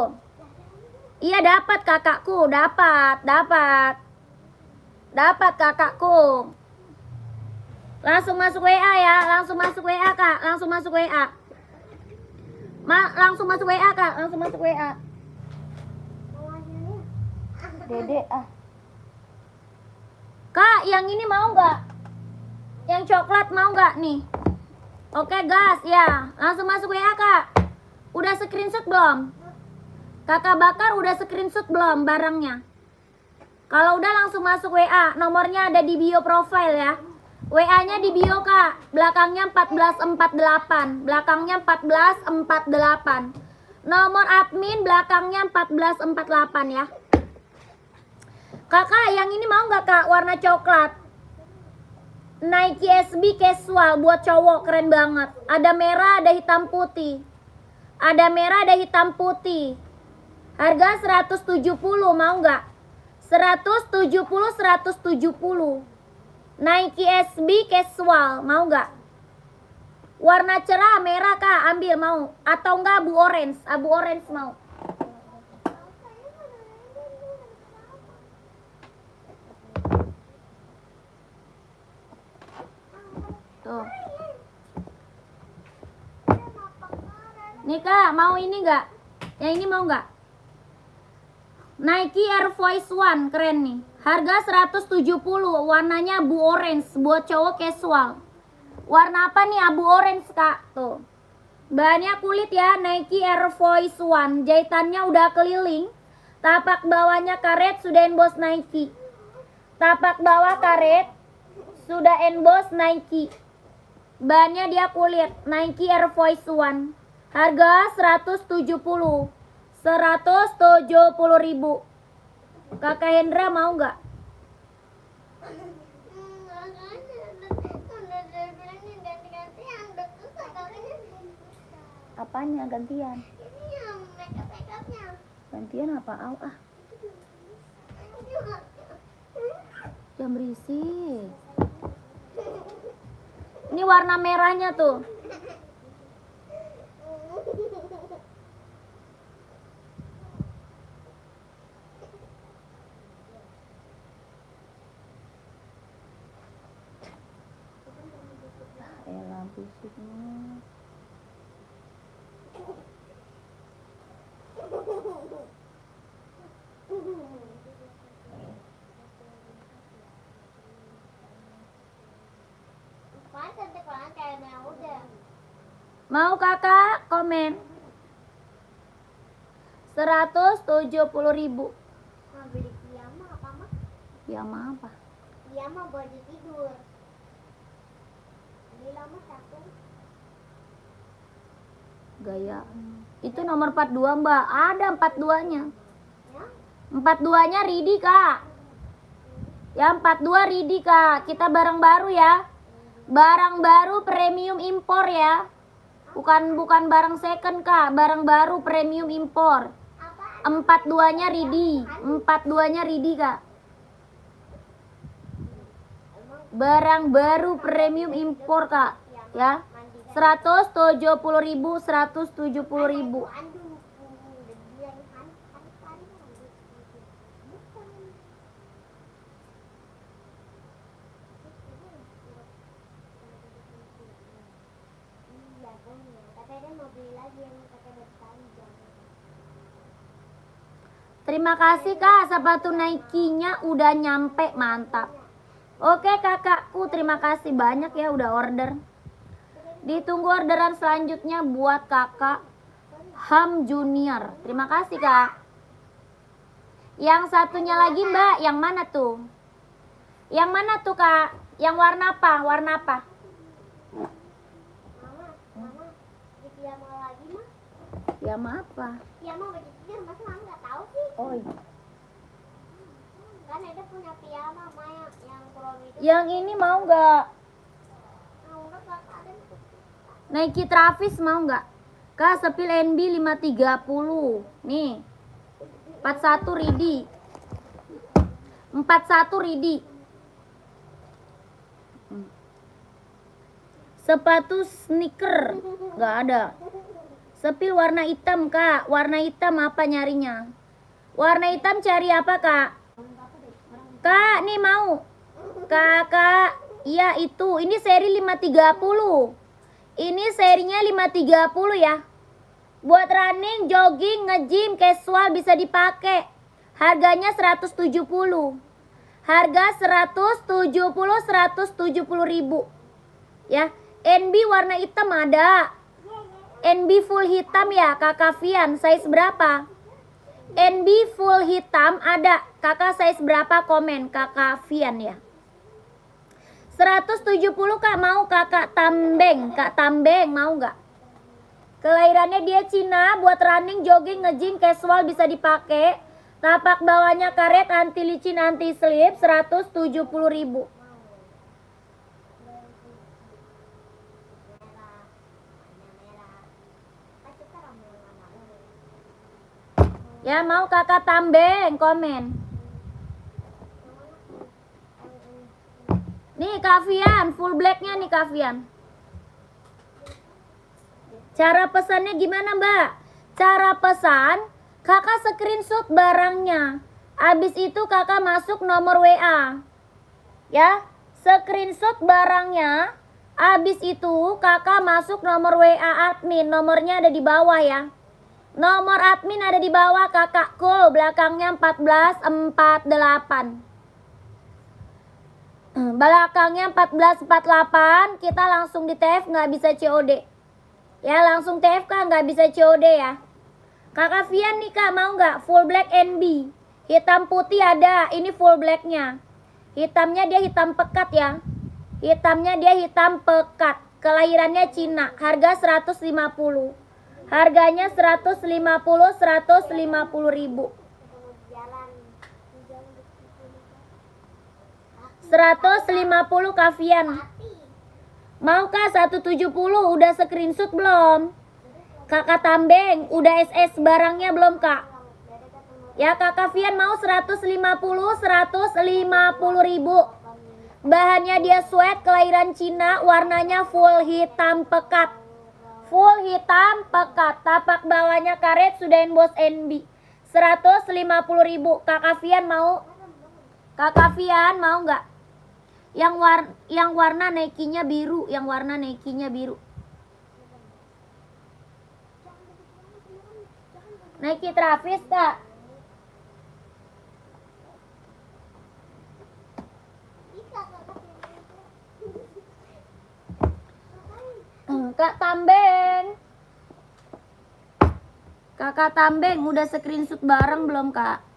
Iya dapat kakakku, dapat. Dapat kakakku. Langsung masuk WA ya, langsung masuk WA Kak, langsung masuk WA. Langsung masuk WA Kak, langsung masuk WA. Dede ah. Kak, yang ini mau nggak? Yang coklat mau nggak nih? Oke gas ya, langsung masuk WA Kak. Udah screenshot belum? Kakak Bakar udah screenshot belum barangnya? Kalau udah langsung masuk WA, nomornya ada di bio profile ya. WA-nya di bio Kak, belakangnya 1448. Belakangnya 1448. Nomor admin belakangnya 1448 ya. Kakak, yang ini mau nggak Kak? Warna coklat. Nike SB casual buat cowok, keren banget. Ada merah, ada hitam putih. Ada merah, ada hitam putih. Harga 170, mau nggak? 170. Nike SB casual, mau nggak? Warna cerah merah Kak, ambil mau? Atau enggak abu orange? Abu orange mau? Tuh. Nih Kak, mau ini nggak? Yang ini mau nggak? Nike Air Force One, keren nih. Harga 170, warnanya abu orange buat cowok casual. Warna apa nih? Abu orange Kak. Tuh. Bahannya kulit ya, Nike Air Force One. Jahitannya udah keliling. Tapak bawahnya karet, sudah emboss Nike. Tapak bawah karet, sudah emboss Nike. Bahannya dia kulit, Nike Air Force One. Harga 170. 170.000. Kakak Hendra mau nggak? Apanya gantian? Gantian apa? Jangan berisik. Ini warna merahnya tuh. Lampu siknya. Mau kakak komen 170.000. Nah, beli piyama apa mah? Piyama apa? Piyama baju tidur. Beli lama satu. Gaya. Itu nomor 42 Mbak. Ada 42-nya. Ya? 42-nya ready Kak. Ya 42 ready Kak. Kita barang baru ya. Barang baru premium impor ya. Bukan barang second Kak. Barang baru premium impor. 42-nya ready. 42-nya ready Kak. Barang baru premium impor Kak. Ya. 170.000. 170.000. mau beli lagi yang pakai baju panjang. Terima kasih kak, sepatu Nike-nya udah nyampe, mantap. Oke kakakku, terima kasih banyak ya udah order. Ditunggu orderan selanjutnya buat kakak Ham Junior. Terima kasih kak. Yang satunya lagi mbak, yang mana tuh? Yang mana tuh kak? Yang warna apa? Warna apa? Mama, di piyama lagi mah? Piyama apa? Piyama baju tidur, masa mama nggak tahu sih? Oh iya. Kan ada punya piyama Maya yang prom itu. Yang ini mau nggak? Mau nggak kakak ada? Nike Travis mau nggak? Kak, sepil NB 530. Nih. 41 ridi. 41 ridi. Sepatu sneaker nggak ada. Sepil warna hitam kak. Warna hitam apa nyarinya? Warna hitam cari apa kak? Kak nih mau. Kakak. Iya itu. Ini seri 530. Ini serinya 530 ya. Buat running, jogging, nge-gym, casual bisa dipakai. Harganya 170. Harga 170 ribu. Ya. NB warna hitam ada. NB full hitam ya kakak Vian, size berapa? NB full hitam ada. Kakak size berapa komen kakak Vian ya. 170 kak, mau kakak Tambeng. Kak Tambeng mau nggak? Kelahirannya dia Cina, buat running, jogging, nge-gym, casual bisa dipakai. Tapak bawahnya karet, anti licin, anti slip, 170 ribu. Ya mau kakak Tambeng komen. Nih Kak Vian, full blacknya nih Kak Vian. Cara pesannya gimana mbak? Cara pesan, kakak screenshot barangnya. Habis itu kakak masuk nomor WA. Ya, screenshot barangnya. Habis itu kakak masuk nomor WA admin. Nomornya ada di bawah ya. Nomor admin ada di bawah kakak cool, belakangnya 1448. Belakangnya 1448, kita langsung di TF nggak bisa COD. Ya langsung TF kak, nggak bisa COD ya. Kakak Vian nih kak, mau nggak full black NB? Hitam putih ada, ini full blacknya. Hitamnya dia hitam pekat ya. Hitamnya dia hitam pekat. Kelahirannya Cina, harga 150. Harganya 150 ribu. 150 Kavian. Mau kah 170? Udah screenshot belum? Kakak Tambeng, udah SS barangnya belum kak? Ya kakak Vian mau 150 ribu. Bahannya dia sweat, kelahiran Cina, warnanya full hitam pekat. Full hitam pekat, tapak bawahnya karet, sudah emboss NB. 150 ribu. Kakak Vian mau? Kakak Vian mau nggak? Yang warna Nike-nya biru, yang warna Nike-nya biru. Nike Travis kak. Kak Tambeng. Kakak Tambeng udah screenshot bareng belum kak?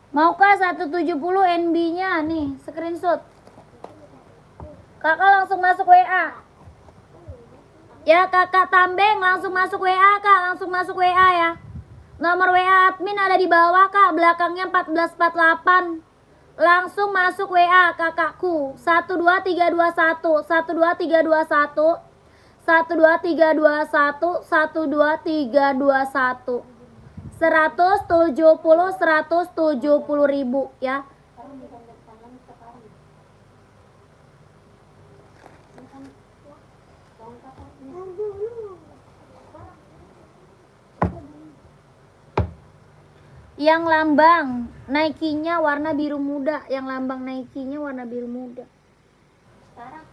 Maukah 170 NB-nya nih, screenshot. Kakak langsung masuk WA. Ya kakak Tambeng langsung masuk WA kak, langsung masuk WA ya. Nomor WA admin ada di bawah kak, belakangnya 1448. Langsung masuk WA kakakku. 12321 12321 12321 12321. 170 ya. Yang lambang Nike-nya warna biru muda, yang lambang Nike-nya warna biru muda. Sekarang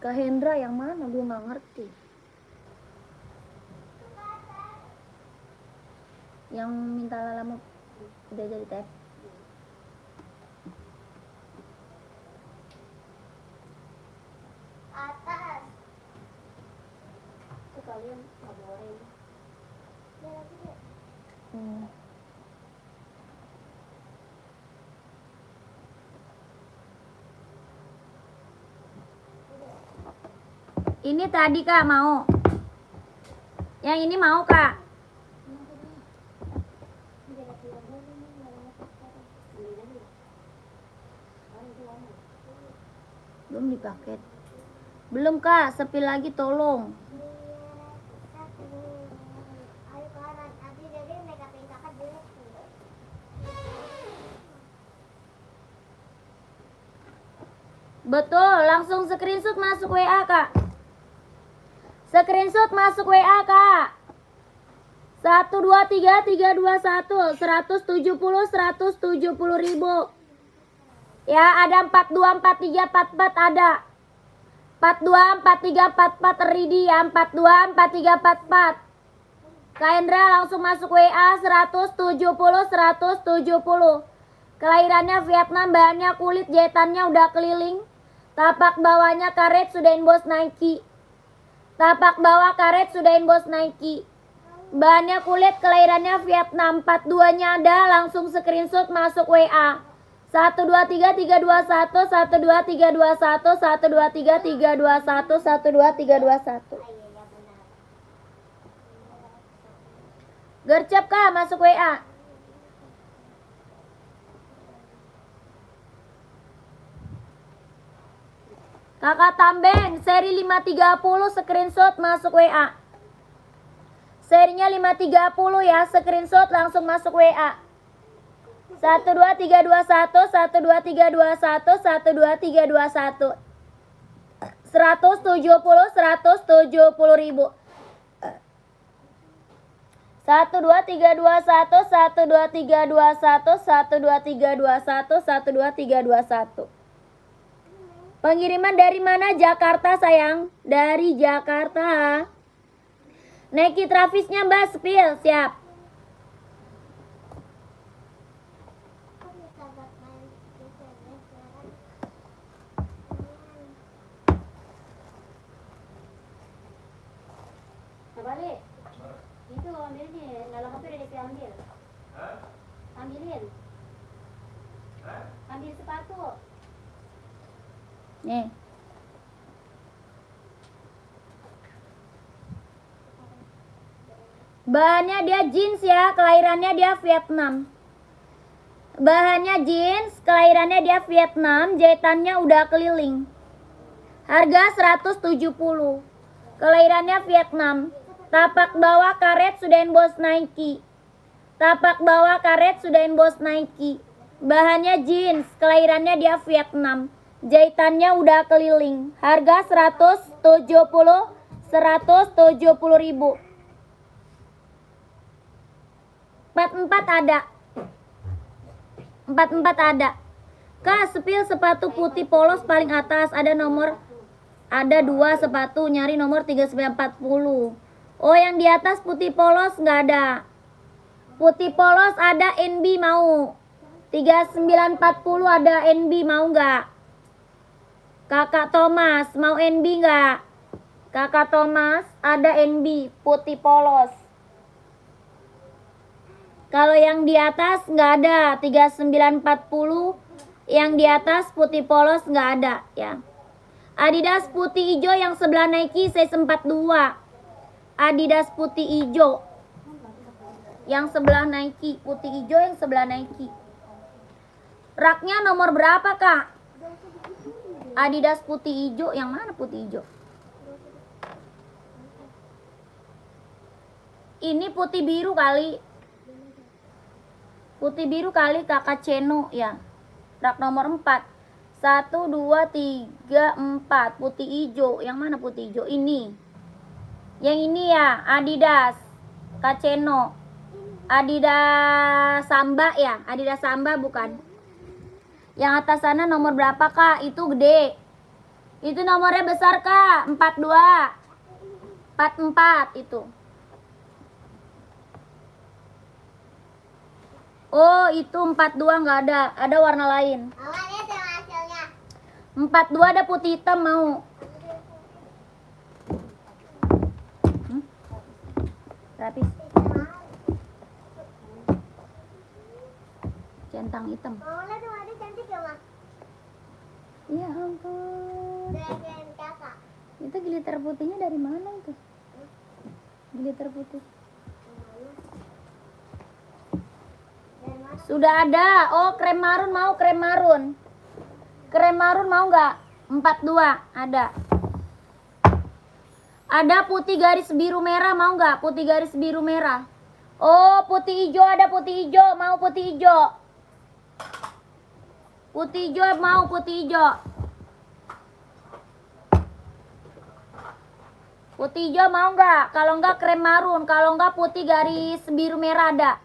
Kak Hendra yang mana? Gue nggak ngerti. Yang minta Lala mau udah jadi tap. atas. Itu kalian nggak boleh. Ya lagi deh. Ini tadi Kak mau. Yang ini mau Kak. Belum dipaket. Belum Kak, sepi lagi tolong. Ayo kanan, nanti jadi make upin kakak jelek nih. Betul, langsung screenshot masuk WA Kak. Screenshot masuk WA Kak. 123 321 170 ribu. Ya, ada 42 43 44 ada. 42 43 44 ready ya, 42 43 44. Kak Hendra langsung masuk WA 170. Kelahirannya Vietnam, bahannya kulit, jahitannya udah keliling. Tapak bawahnya karet, sudah inbox Nike. Tapak bawah karet, sudah inbox Nike. Bahannya kulit, kelahirannya Vietnam. 42-nya ada, langsung screenshot masuk WA. 123 321 123 321 123 321 123 321. Gercep Kak, masuk WA. Kakak Tambeng, seri 530 screenshot masuk WA. Serinya 530 ya, screenshot langsung masuk WA. 12321 12321 12321. 170 ribu. 12321 12321 12321 12321. Pengiriman dari mana? Jakarta sayang. Dari Jakarta. Nike Travisnya Mbak Spill, siap. Balik. Itu ambilnya, dalam HP udah diambil. Ambilin. Ambil sepatu. Nih. Bahannya dia jeans ya, kelahirannya dia Vietnam. Bahannya jeans, kelahirannya dia Vietnam, jahitannya udah keliling. Harga 170. Kelahirannya Vietnam. Tapak bawah karet sudah inbox Nike. Tapak bawah karet sudah inbox Nike. Bahannya jeans, kelahirannya dia Vietnam. Jahitannya udah keliling. Harga 170 ribu. 44 ada. 44 ada. Kak, Spill sepatu putih polos paling atas, ada nomor, ada 2 sepatu, nyari nomor 3940. Oh, yang di atas putih polos nggak ada. Putih polos ada, NB mau. 3940 ada, NB mau nggak? Kakak Thomas mau NB nggak? Kakak Thomas ada NB putih polos. Kalau yang di atas nggak ada, 3940. Yang di atas putih polos nggak ada ya. Adidas putih hijau yang sebelah Nike size 42. Adidas putih hijau yang sebelah Nike, putih hijau yang sebelah Nike. Raknya nomor berapa Kak? Adidas putih hijau, yang mana putih hijau? Ini putih biru kali. Putih biru kali kakak Ceno ya. Rak nomor 4. 1, 2, 3, 4. Putih hijau. Yang mana putih hijau? Ini. Yang ini ya, Adidas. Kak Ceno. Adidas Samba ya? Adidas Samba bukan? Yang atas sana nomor berapa kak? Itu gede. Itu nomornya besar kak. 42. 44 itu. Oh, itu 42 nggak ada. Ada warna lain. Mama lihat sama hasilnya. 42 ada putih hitam mau. Rapis. Centang hitam. Mama lihat sama dia cantik ya, Ma? Ya ampun. Dari kakak. Itu glitter putihnya dari mana itu? Glitter putih. Dari mana? Sudah ada. Oh, krem marun mau, krem marun. Krem marun mau nggak? 42 ada. Ada putih garis biru merah mau nggak? Putih garis biru merah. Oh, putih hijau ada putih hijau. Mau putih hijau. Putih hijau mau putih hijau. Putih hijau mau nggak? Kalau nggak krem marun. Kalau nggak putih garis biru merah ada.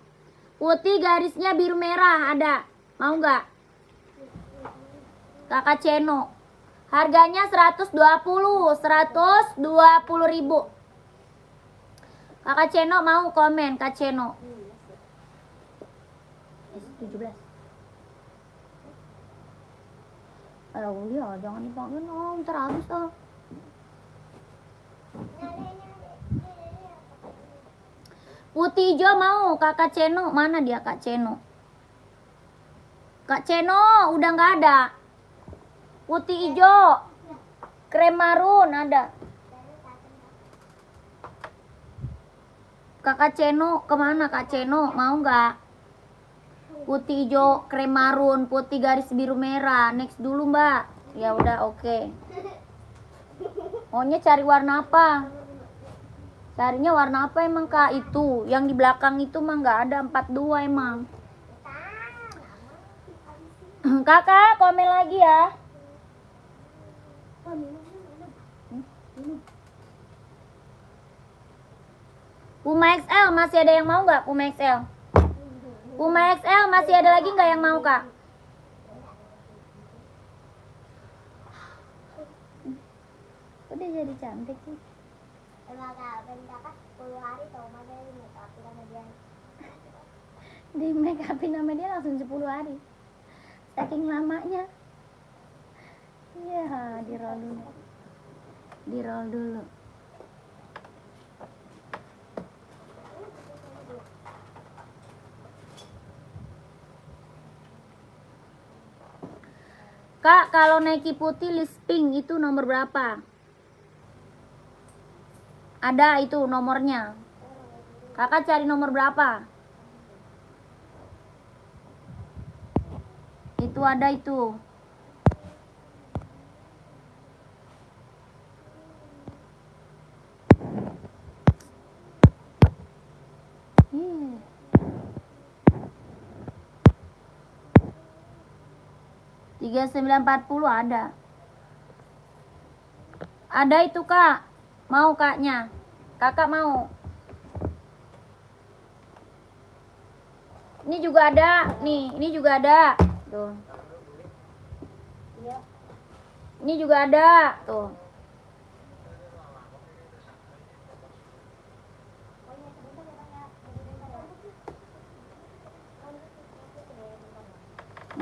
Putih garisnya biru merah ada. Mau nggak? Kakak Ceno. Harganya 120 ribu. Kakak Ceno mau komen, Kak Ceno. 17. Aduh ya, jangan dipanggil om, ntar habis om. Putih hijau mau, Kakak Ceno. Mana dia Kak Ceno? Kak Ceno udah nggak ada. Putih hijau, krem marun ada. Kakak Ceno kemana Kak Ceno? Mau nggak? Putih hijau, krem marun, putih garis biru merah. Next dulu mbak. Ya udah oke. Maunya cari warna apa? Carinya warna apa emang kak? Itu yang di belakang itu mah nggak ada 42 emang. Kakak komen lagi ya. Puma XL masih ada yang mau nggak? Puma XL. Puma XL masih ada lagi nggak yang mau kak? Udah jadi cantik sih. Emang kakak 10 hari tau mana ini make up sama dia. Di make upin sama dia langsung 10 hari. Saking lamanya. Ya, di roll dulu. Di roll dulu. Kak, kalau Nike putih list pink itu nomor berapa? Ada itu nomornya. Kakak cari nomor berapa? Itu ada itu. Hmm. Tiga 3940 ada. Ada itu kak. Mau kaknya? Kakak mau? Ini juga ada. Nih, ini juga ada. Tuh. Ini juga ada. Tuh.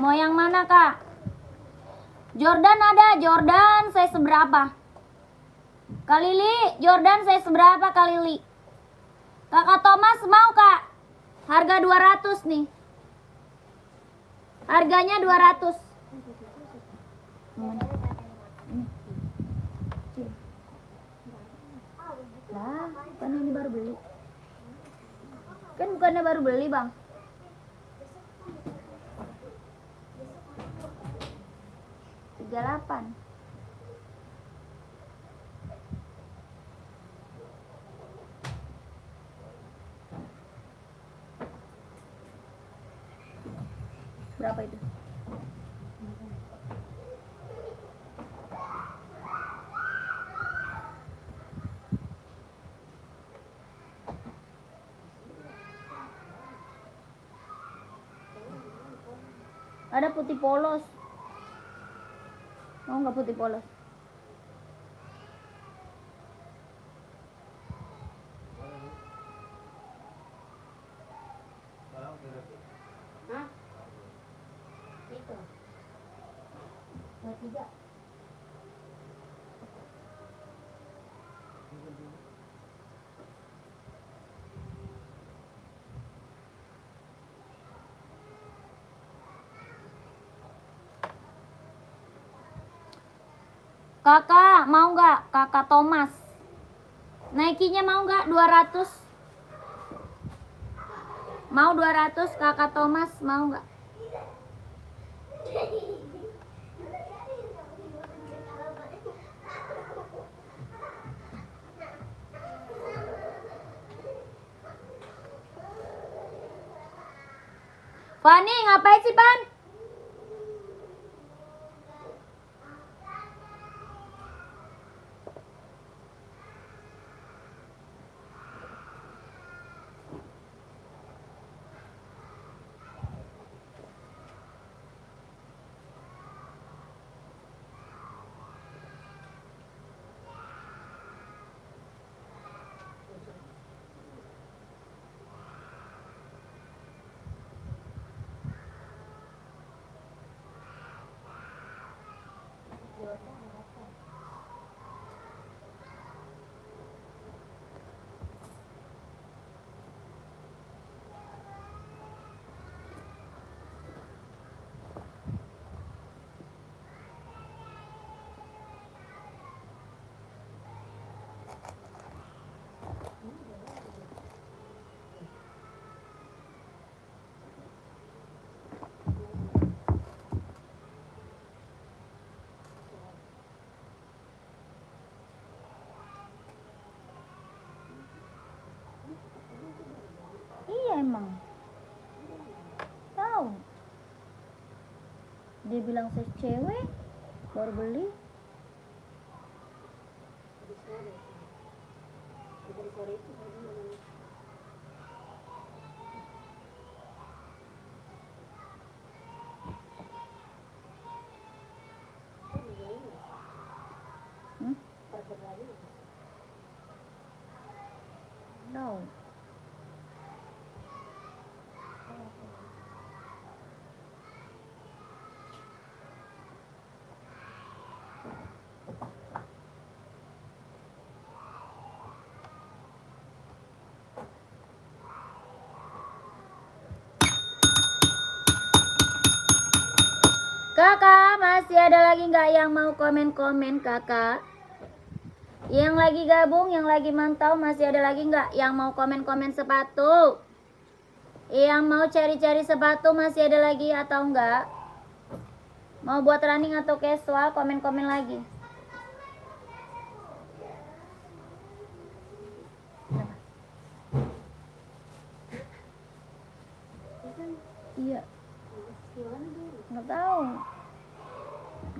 Mau yang mana kak? Jordan ada. Jordan saya seberapa? Kak Lili, Jordan saya seberapa Kak Lili? Kakak Thomas mau kak? Harga 200 nih. Harganya 200. Lah, bukan ini baru beli. Kan bukannya baru beli bang. Tiga 38. Ada putih polos. Mau nggak putih polos? Hah? Itu. Buat 3. Kakak mau nggak? Kakak Thomas. Naikinya mau nggak 200? Mau 200 Kakak Thomas mau nggak? Fani ngapain sih Pan? Iya emang. Tahu. Dia bilang saya cewek baru beli. Hmm? No. Kakak, masih ada lagi nggak yang mau komen-komen kakak? Yang lagi gabung, yang lagi mantau, masih ada lagi nggak yang mau komen-komen sepatu? Yang mau cari-cari sepatu masih ada lagi atau enggak? Mau buat running atau casual, komen-komen lagi. Iya. Nggak tahu.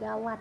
Gawat.